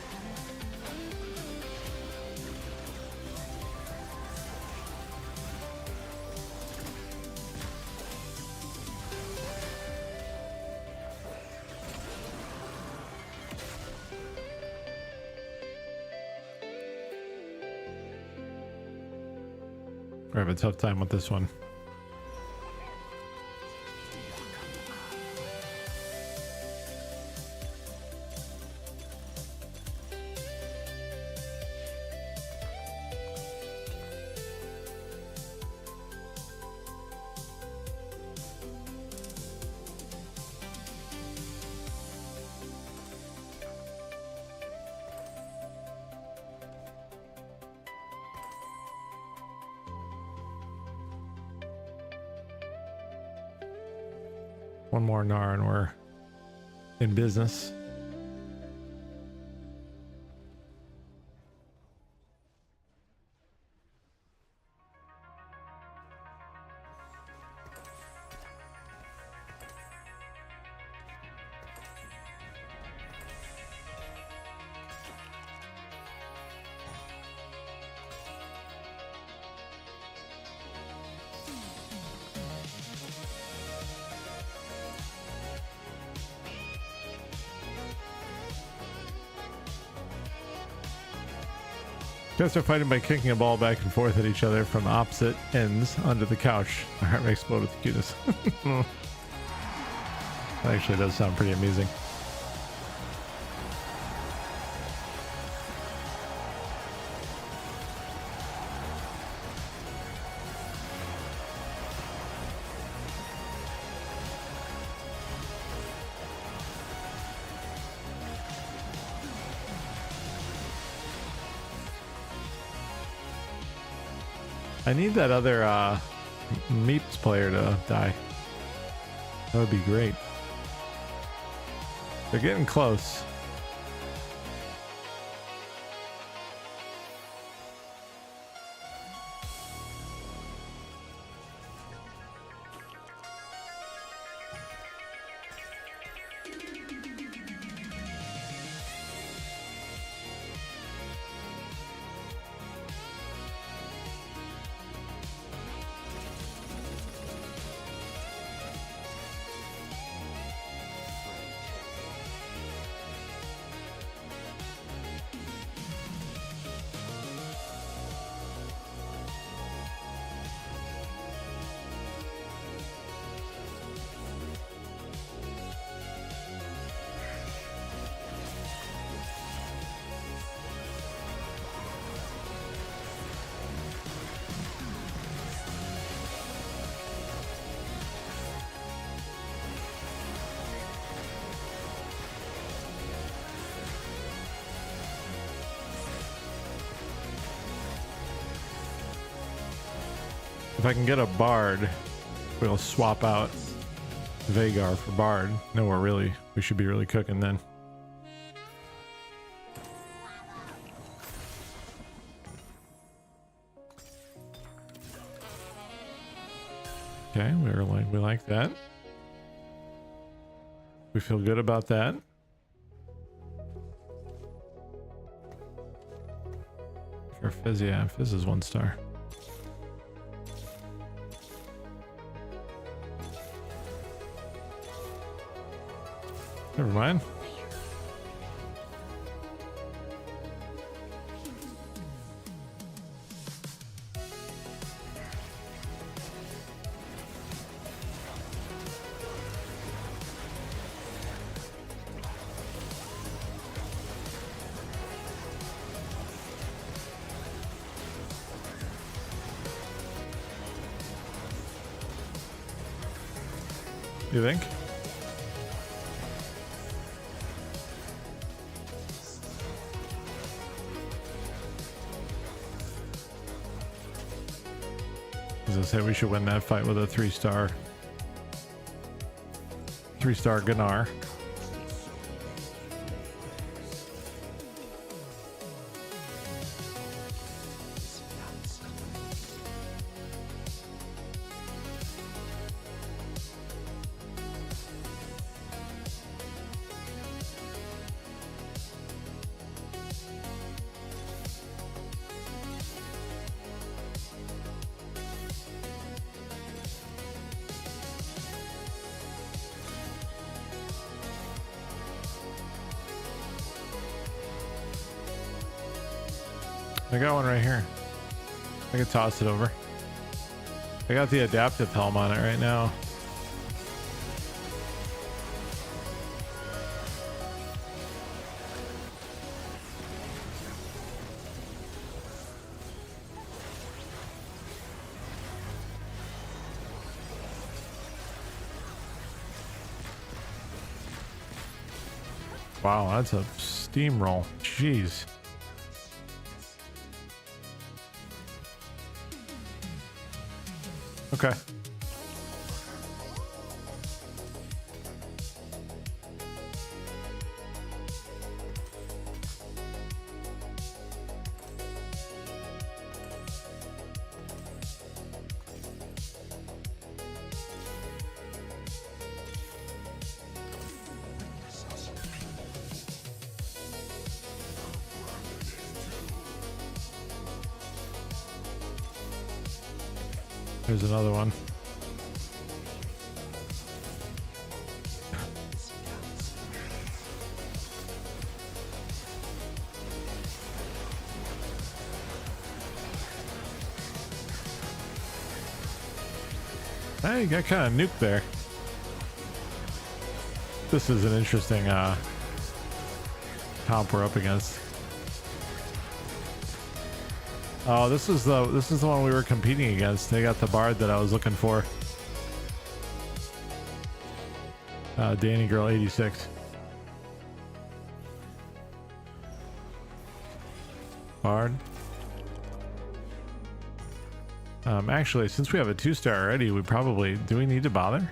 I have a tough time with this one. One more Gnar and we're in business. Guys are fighting by kicking a ball back and forth at each other from opposite ends under the couch. My heart may explode with the cuteness. That actually does sound pretty amusing. I need that other Meeps player to die. That would be great. They're getting close. If I can get a Bard, we'll swap out Vagar for Bard. No, we should be really cooking then. Okay, we like that. We feel good about that. Or Fizz, yeah, Fizz is 1 star. Never mind. You think? As I say, we should win that fight with a 3-star Gunnar. I got one right here. I can toss it over. I got the adaptive helm on it right now. Wow, that's a steamroll. Jeez. Okay. Here's another one. Hey, you got kind of nuked there. This is an interesting comp we're up against. Oh, this is the one we were competing against. They got the Bard that I was looking for. Danny Girl 86. Bard. Actually, since we have a 2-star already, we probably, do we need to bother?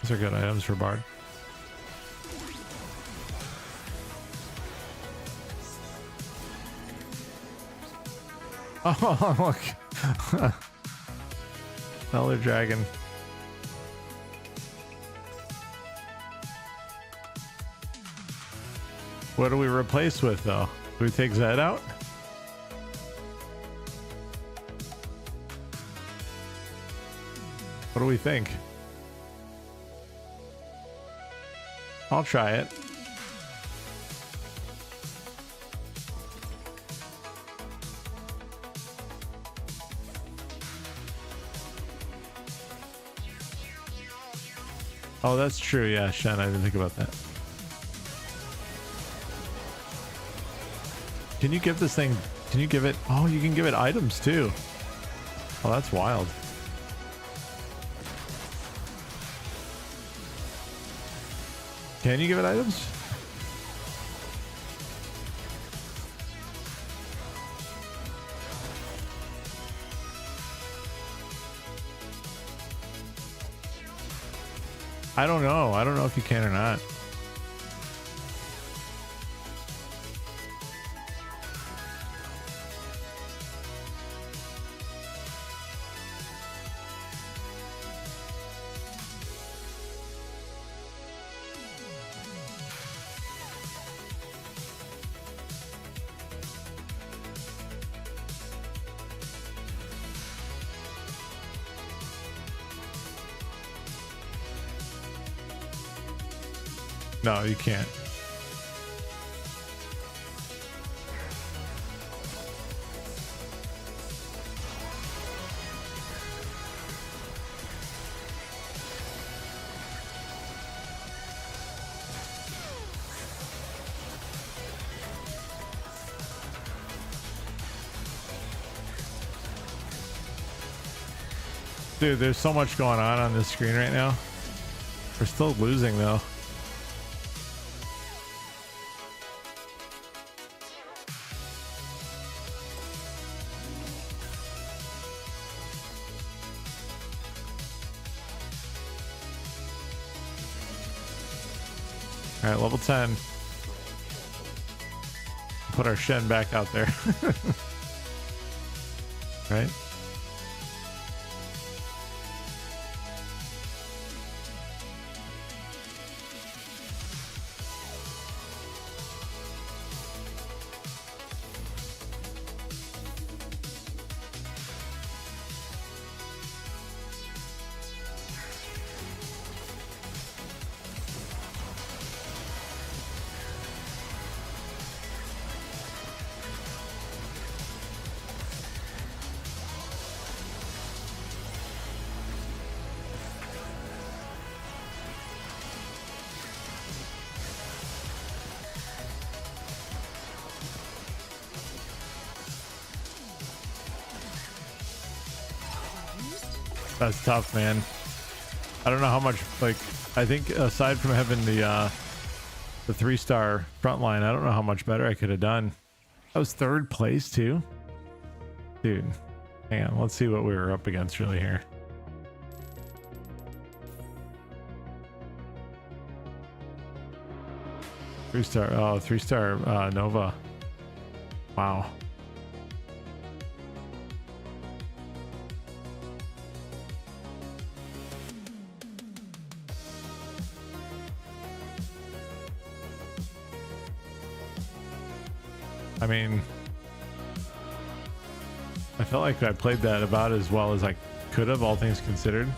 These are good items for Bard. Oh, look. Another dragon. What do we replace with, though? Do we take Zed out? What do we think? I'll try it. Oh, that's true. Yeah, Shen, I didn't think about that. Can you give this thing, can you give it, oh, you can give it items too. Oh, that's wild. Can you give it items? I don't know. I don't know if you can or not. No, you can't. Dude, there's so much going on this screen right now. We're still losing though. All right, level 10. Put our Shen back out there. Right? That's tough, man. I don't know how much, like, I think aside from having the 3-star front line, I don't know how much better I could have done. That was 3rd place too. Dude, hang on, let's see what we were up against really here. Three-star Nova. Wow. I mean, I felt like I played that about as well as I could have, all things considered.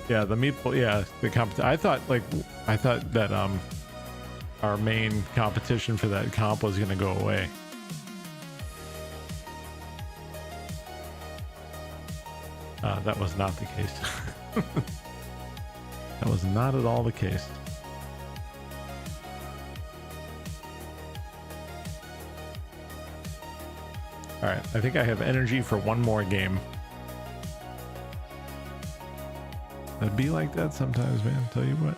Yeah, the meatball, yeah, the I thought that our main competition for that comp was going to go away. That was not the case. That was not at all the case. All right, I think I have energy for one more game. It'd be like that sometimes, man. Tell you what.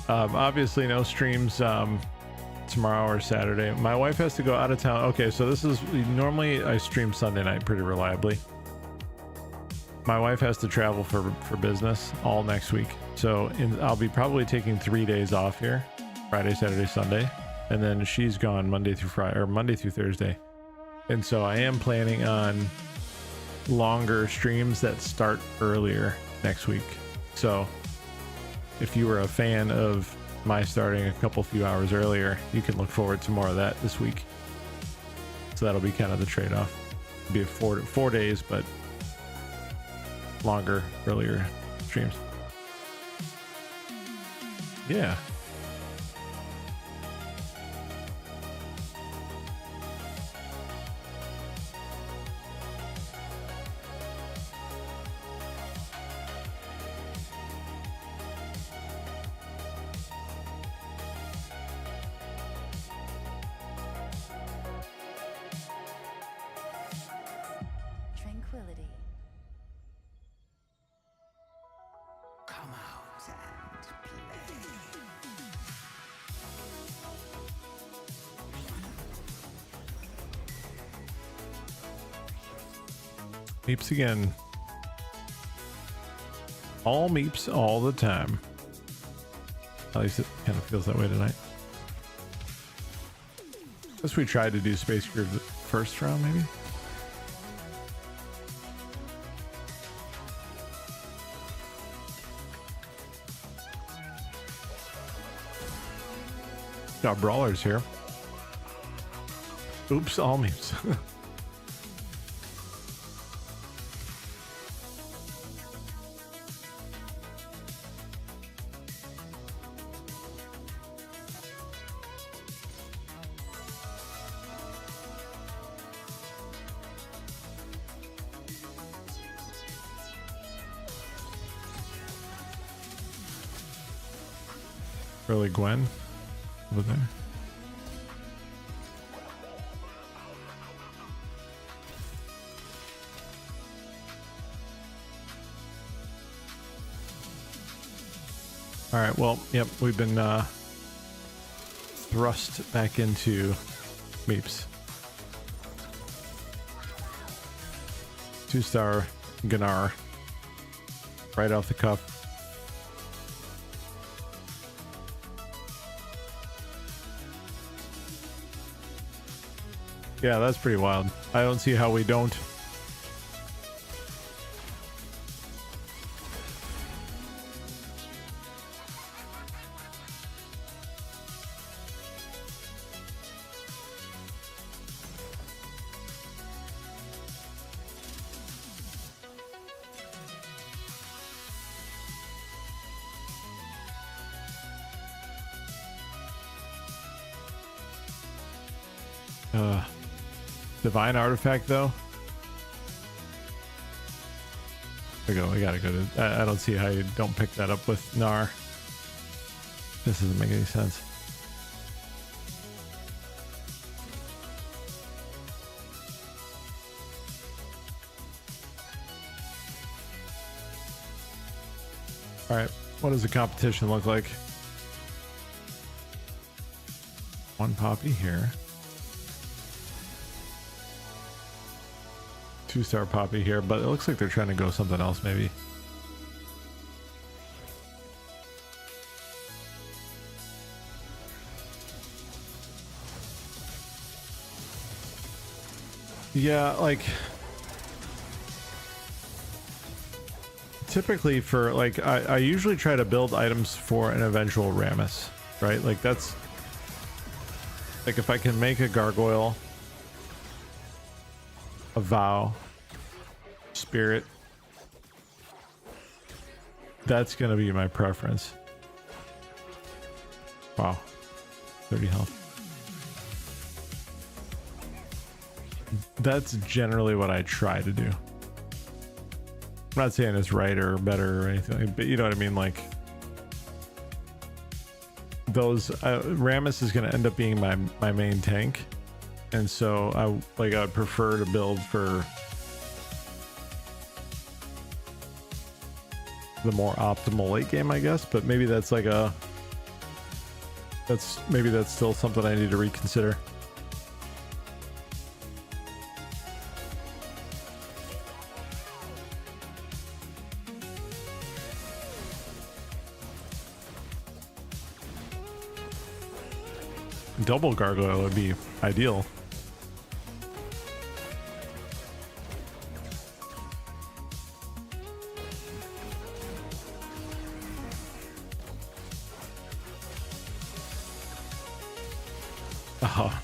Obviously no streams tomorrow or Saturday. My wife has to go out of town. Okay, so this is normally I stream Sunday night pretty reliably. My wife has to travel for business all next week, so I'll be probably taking 3 days off here, Friday, Saturday, Sunday, and then she's gone Monday through Friday or Monday through Thursday. And so I am planning on longer streams that start earlier next week. So if you were a fan of my starting a few hours earlier, you can look forward to more of that this week. So that'll be kind of the trade-off. It'll be 4 days, but longer, earlier streams. Yeah. Tranquility. Come out and play. Meeps again. All meeps all the time. At least it kind of feels that way tonight. Guess we tried to do Space Groove the first round, maybe? Got brawlers here. Oops, all memes. Really, Gwen over there. All right, well, yep, we've been thrust back into Meeps. 2-star Gunnar right off the cuff. Yeah, that's pretty wild. I don't see how we don't. Divine artifact though. We gotta go to. I don't see how you don't pick that up with Gnar. This doesn't make any sense. All right, what does the competition look like? One poppy here. 2-star poppy here, but it looks like they're trying to go something else maybe. Yeah, like typically for like I usually try to build items for an eventual Rammus, right? Like that's like if I can make a gargoyle, a vow, spirit, that's gonna be my preference. Wow, 30 health. That's generally what I try to do. I'm not saying it's right or better or anything, but you know what I mean. Like those, Rammus is going to end up being my main tank, and so I would prefer to build for the more optimal late game, I guess. But maybe that's like maybe that's still something I need to reconsider. Double gargoyle would be ideal. Oh,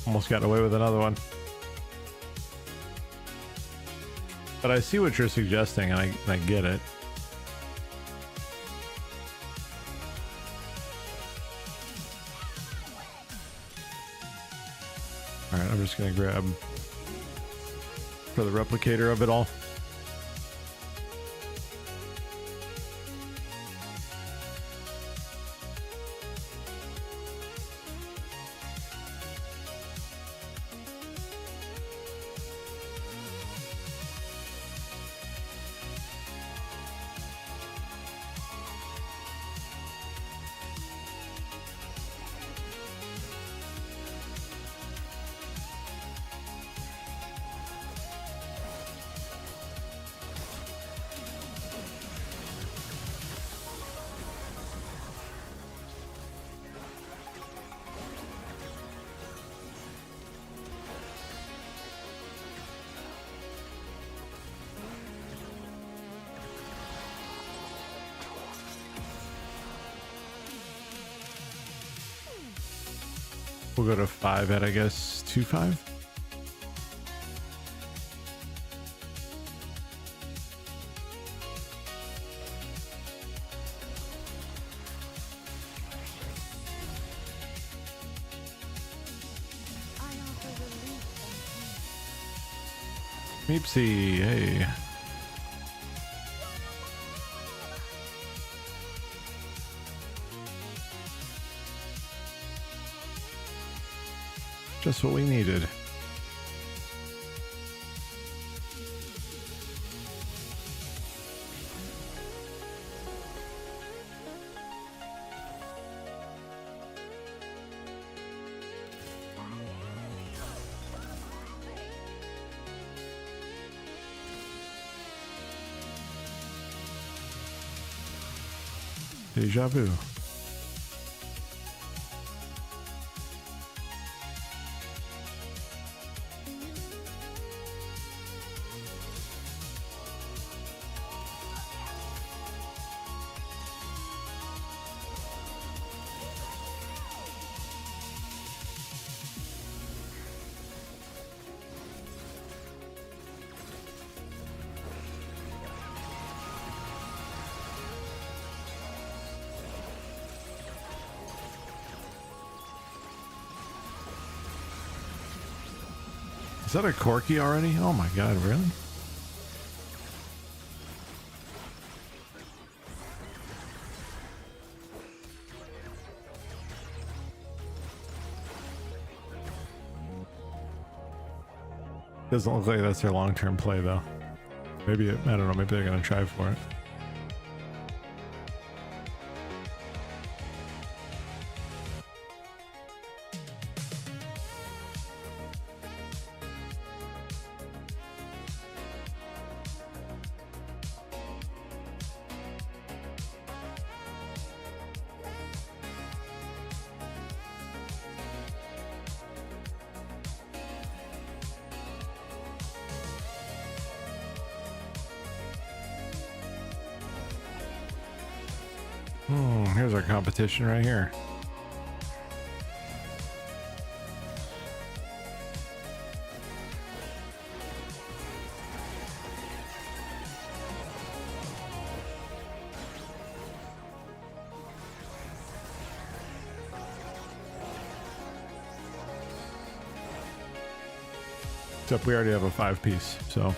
almost got away with another one. But I see what you're suggesting, and I get it. All right, I'm just gonna grab for the replicator of it all. We'll go to 5 at, I guess, 2-5. Meepsy, hey. Just what we needed. Deja vu. Is that a Corky already? Oh my god, really? Doesn't look like that's their long-term play though. Maybe, I don't know, maybe they're gonna try for it. Here's our competition right here. Except we already have a 5-piece, so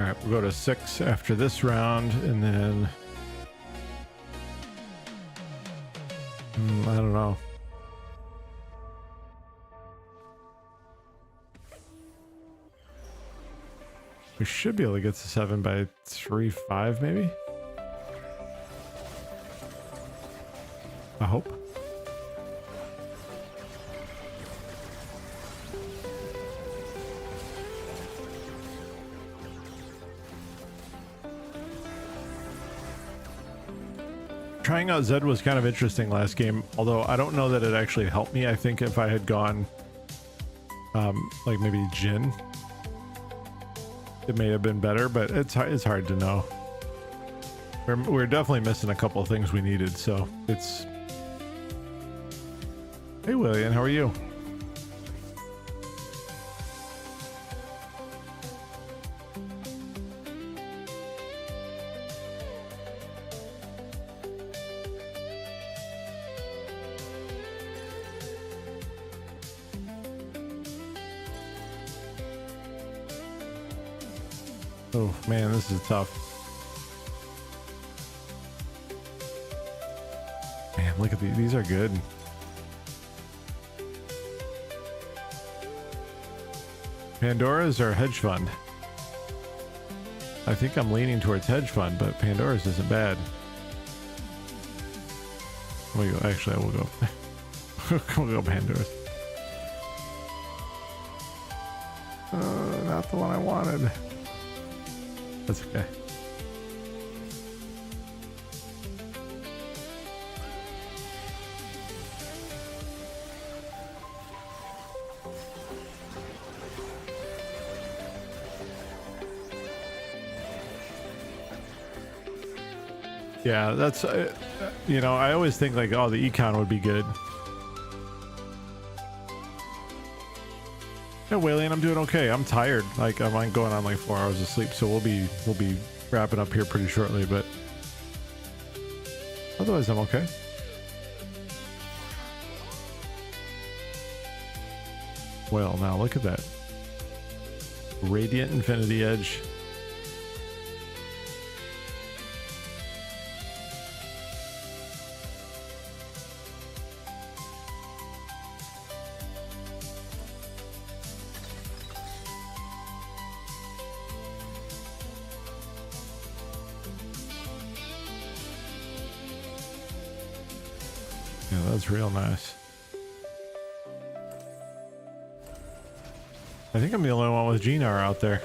All right, we'll go to 6 after this round, and then I don't know. We should be able to get to 7 by 3-5, maybe. I hope. Trying out Zed was kind of interesting last game, although I don't know that it actually helped me. I think if I had gone like maybe Jin, it may have been better, but it's hard to know. We're definitely missing a couple of things we needed, so it's... Hey William, how are you? Oh man, this is tough. Man, look at these. These are good. Pandora's or hedge fund? I think I'm leaning towards hedge fund, but Pandora's isn't bad. We'll go. Actually, I will go. We'll go Pandora's. Not the one I wanted. That's okay. Yeah, that's you know, I always think like, oh, the econ would be good. Yeah, Wayland, I'm doing okay. I'm tired. Like I'm going on like 4 hours of sleep, so we'll be wrapping up here pretty shortly, but otherwise I'm okay. Well, now look at that. Radiant Infinity Edge. Yeah, that's real nice. I think I'm the only one with Gnar out there.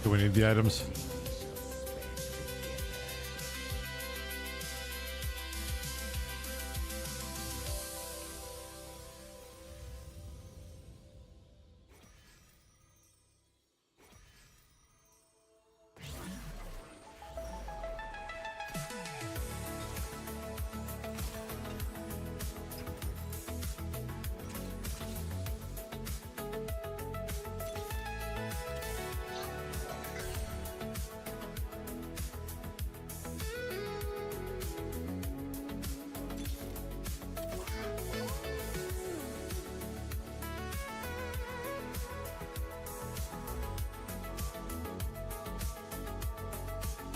Do we need the items?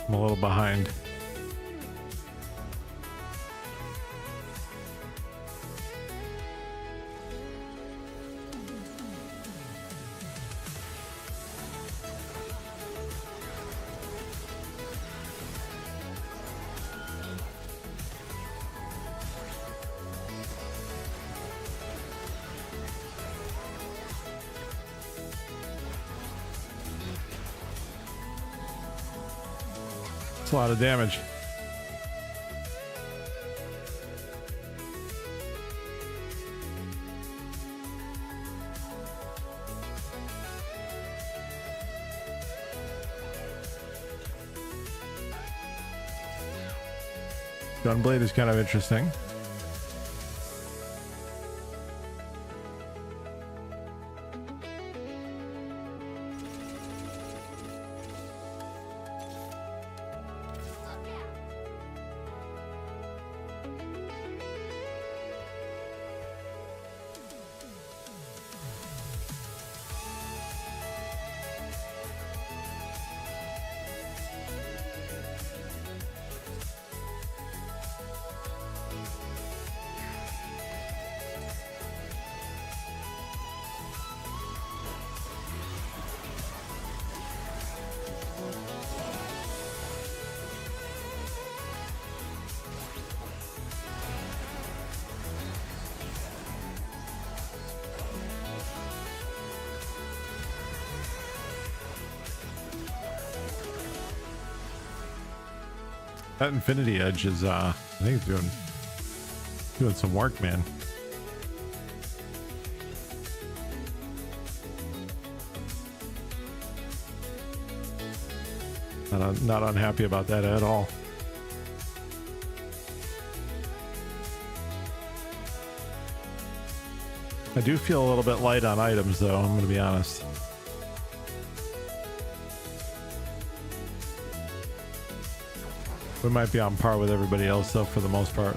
I'm a little behind. It's a lot of damage. Gunblade is kind of interesting. That Infinity Edge is, I think it's doing some work, man. Not unhappy about that at all. I do feel a little bit light on items, though, I'm going to be honest. We might be on par with everybody else, though, for the most part.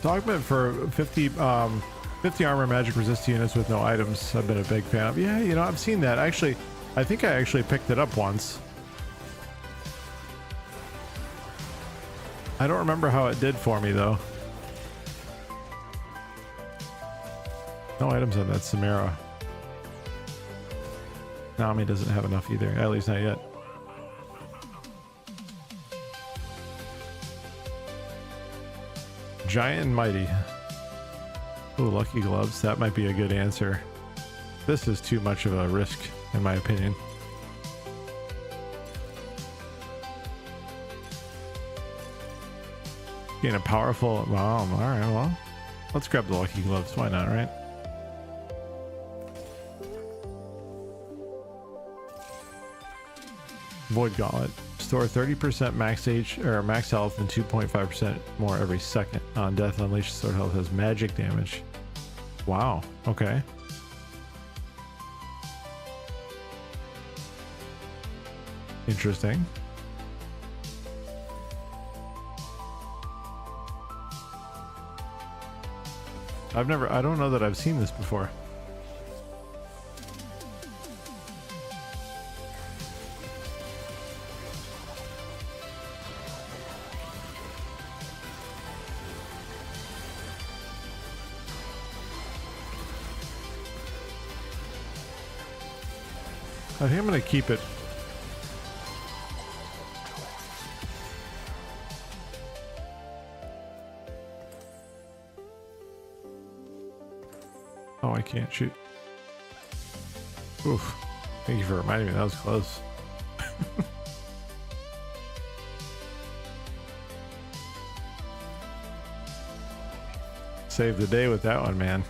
Dogman for 50 armor magic resist units with no items. I've been a big fan of. Yeah, you know, I've seen that. Actually, I think I actually picked it up once. I don't remember how it did for me, though. No items on that Samara. Nami doesn't have enough either, at least not yet. Giant and mighty. Oh, lucky gloves. That might be a good answer. This is too much of a risk, in my opinion. Gain a powerful. Wow. All right. Well, let's grab the lucky gloves. Why not, right? Void Gauntlet. Store 30% max H or max health and 2.5% more every second. On death, unleash sword health has magic damage. Wow. Okay. Interesting. I don't know that I've seen this before. I think I'm going to keep it. Oh, I can't shoot. Oof. Thank you for reminding me. That was close. Saved the day with that one, man.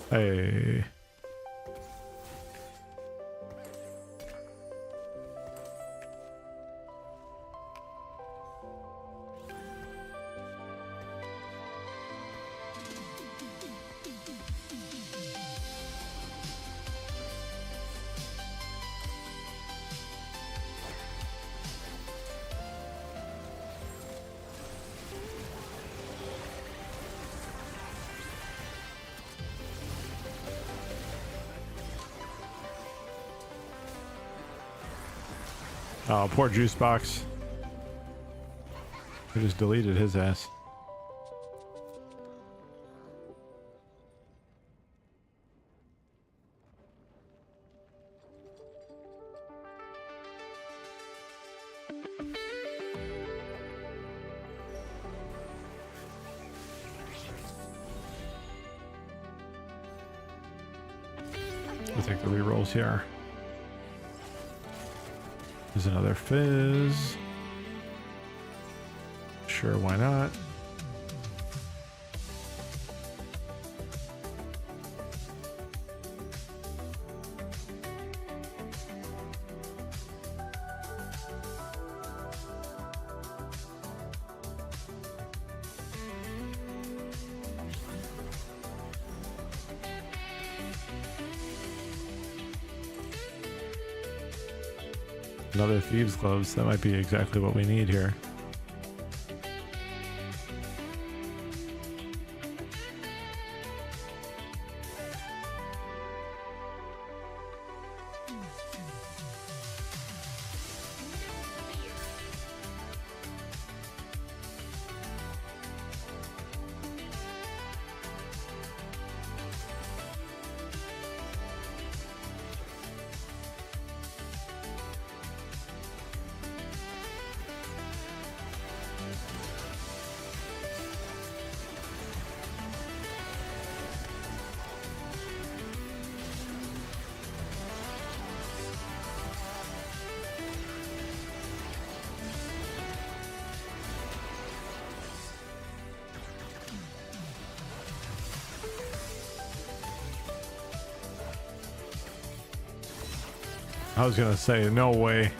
Hey. Oh, poor juice box. I just deleted his ass. I'll take the rerolls here. There's another fizz. Sure, why not? Another thieves gloves. That might be exactly what we need here. I was gonna say, no way.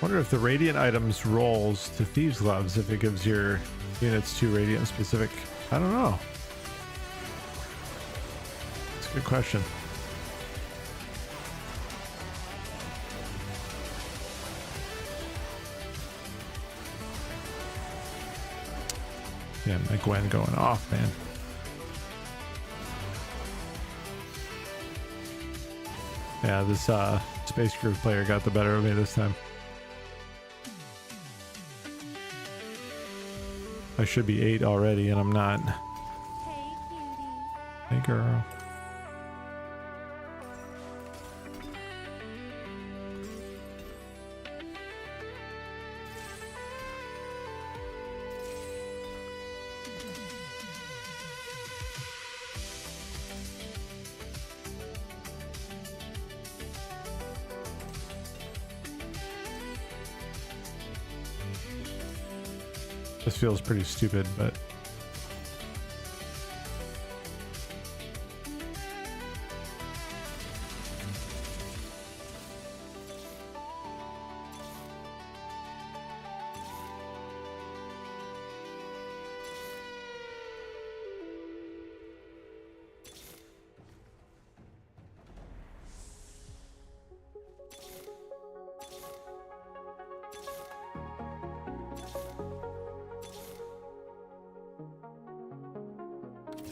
Wonder if the radiant items rolls to thieves gloves if it gives your units 2 radiant specific. I don't know. It's a good question. Yeah, my Gwen going off, man. Yeah, this Space Groove player got the better of me this time. I should be 8 already, and I'm not. Hey, cutie. Hey, girl. This feels pretty stupid, but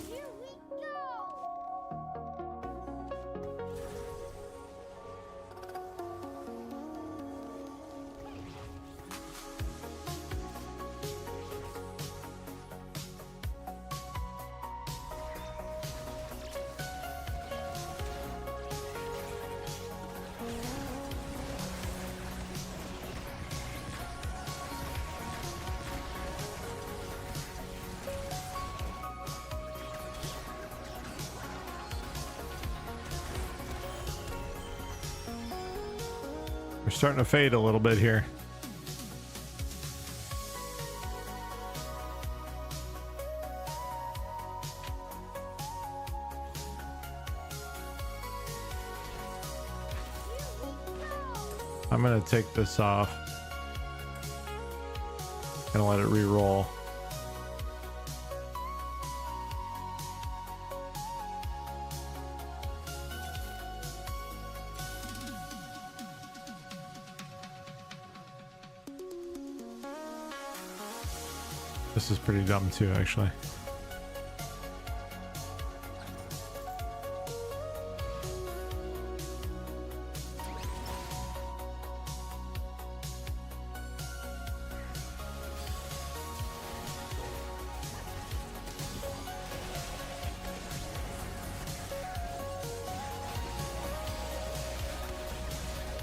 Here we go. we're starting to fade a little bit here. I'm gonna take this off. Gonna let it re-roll. This is pretty dumb too, actually.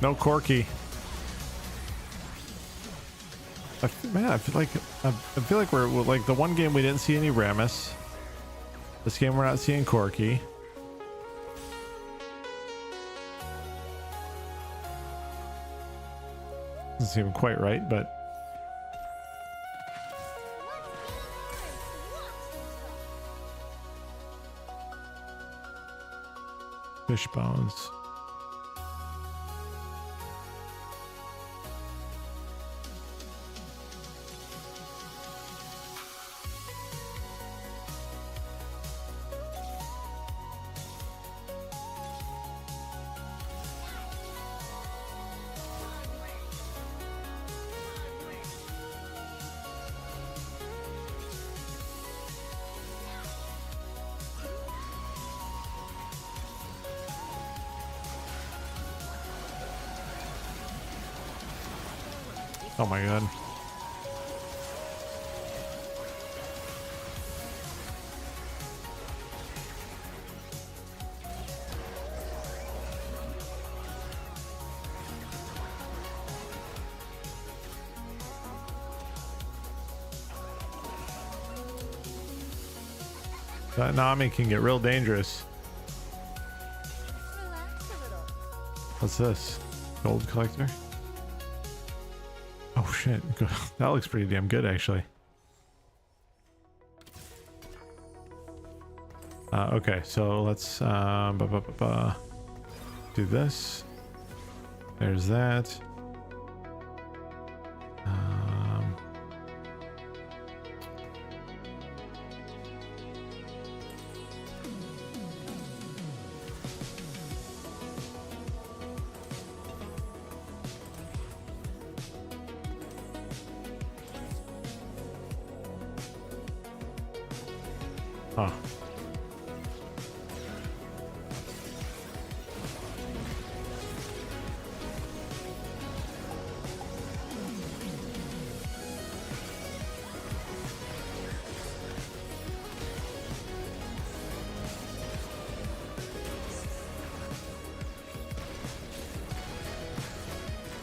No Corky. Man, I feel like we're like the one game we didn't see any Ramus. This game we're not seeing Corky. Doesn't seem quite right, but fish bones. Oh my god. That Nami can get real dangerous. Relax a little. What's this? Gold collector? Oh shit. That looks pretty damn good actually. Okay, so let's do this. There's that. Huh.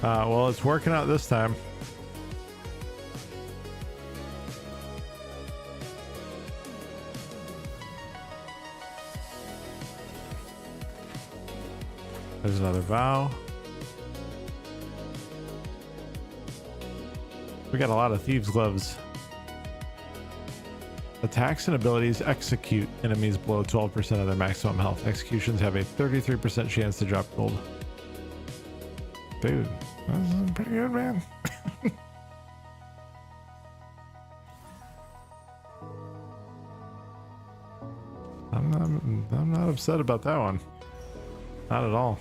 Well, it's working out this time. There's another vow. We got a lot of thieves' gloves. Attacks and abilities execute enemies below 12% of their maximum health. Executions have a 33% chance to drop gold. Dude, that's pretty good, man. I'm not upset about that one. Not at all.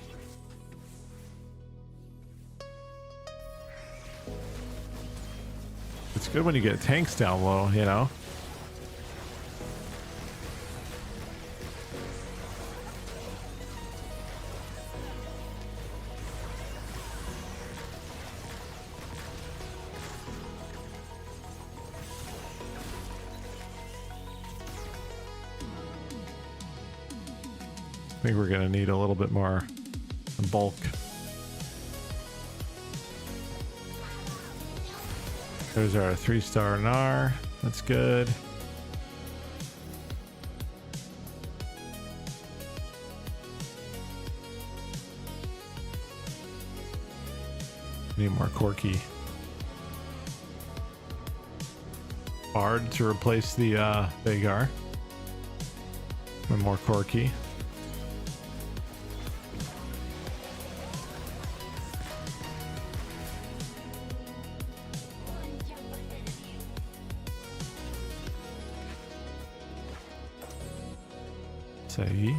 It's good when you get tanks down low, you know? I think we're gonna need a little bit more bulk. There's our 3-star NAR. That's good. Need more Corky. Bard to replace the Vagar. And more Corky. say.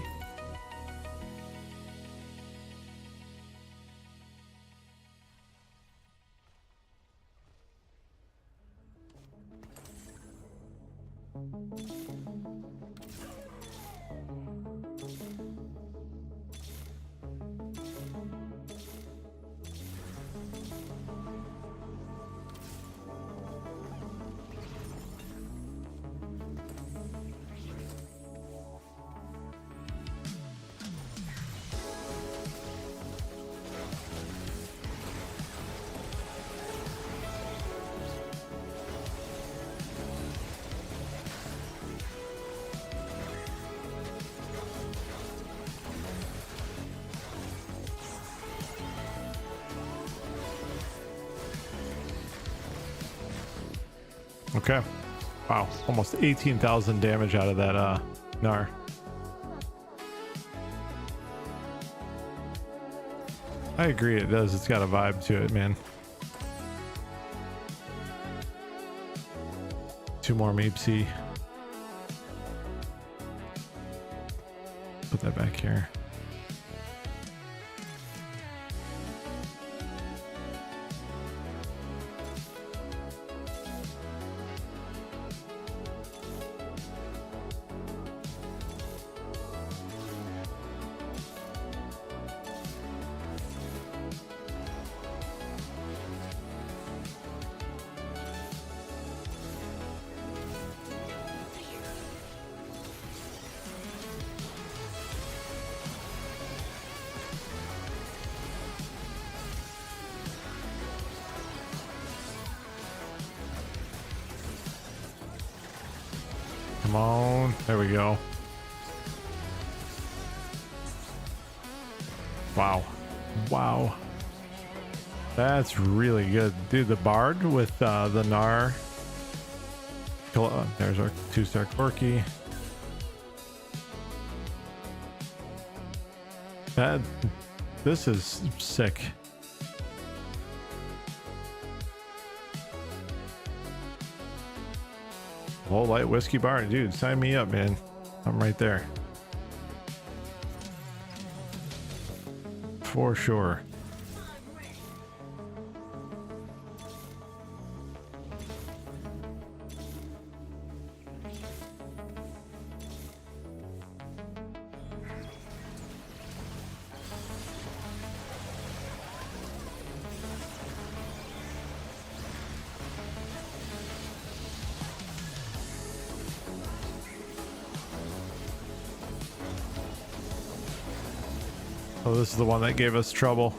Okay. Wow. Almost 18,000 damage out of that Gnar. I agree it does. It's got a vibe to it, man. 2 more Meepsy. Put that back here. Come on. There we go. Wow. Wow. That's really good. Dude, the Bard with the Gnar. There's our 2-star Corky. This is sick. Whole light whiskey bar, dude, sign me up, man. I'm right there. For sure. Oh, this is the one that gave us trouble.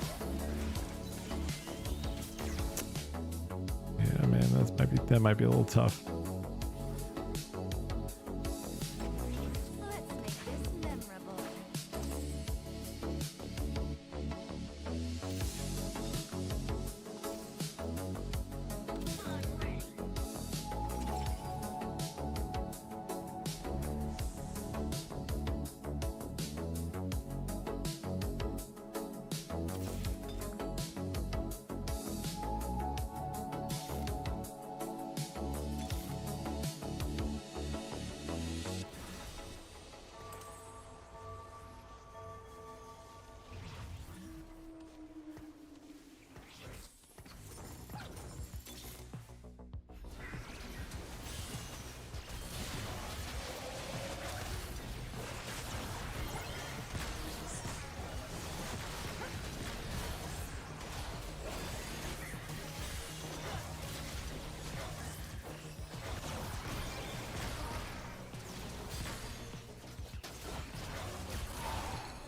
Yeah, man, that might be a little tough. Let's make this memorable.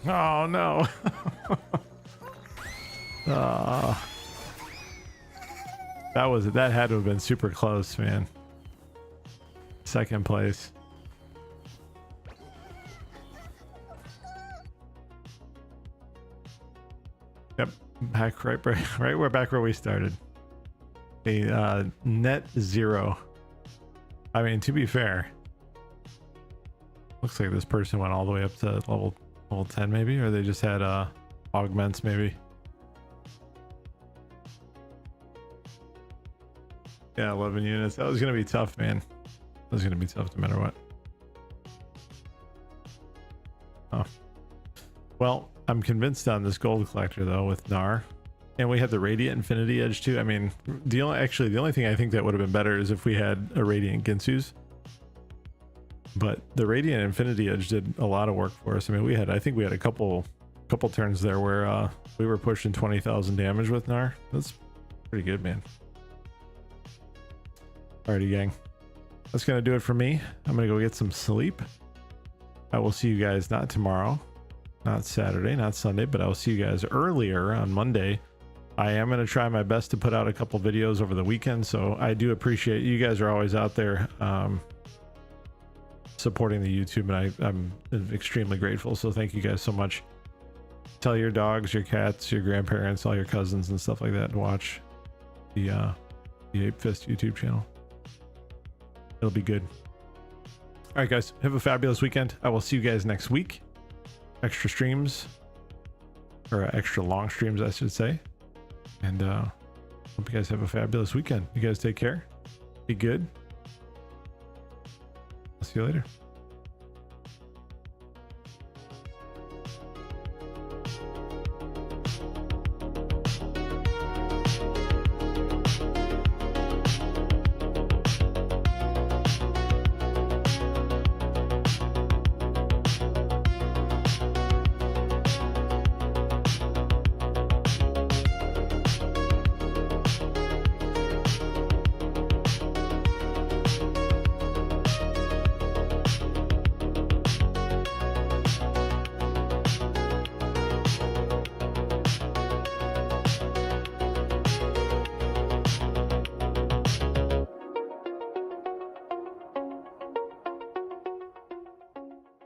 Oh no. That had to have been super close, man. Second place. Yep, we're back where we started. A net 0. I mean, to be fair, looks like this person went all the way up to level 10 maybe, or they just had augments maybe. Yeah, 11 units. That was gonna be tough, man. That was gonna be tough no matter what. Well, I'm convinced on this gold collector though with Nar. And we had the Radiant Infinity Edge too. I mean, the only thing I think that would have been better is if we had a Radiant Ginsu's. But the Radiant Infinity Edge did a lot of work for us. I mean, I think we had a couple turns there where we were pushing 20,000 damage with Nar. That's pretty good, man. Alrighty, gang. That's gonna do it for me. I'm gonna go get some sleep. I will see you guys not tomorrow, not Saturday, not Sunday, but I will see you guys earlier on Monday. I am going to try my best to put out a couple videos over the weekend, so I do appreciate you guys are always out there supporting the YouTube, and I'm extremely grateful, so thank you guys so much. Tell your dogs, your cats, your grandparents, all your cousins and stuff like that to watch the Ape Fist YouTube channel. It'll be good. All right, guys, have a fabulous weekend. I will see you guys next week. Extra streams, or extra long streams, I should say. And hope you guys have a fabulous weekend. You guys take care. Be good. I'll see you later.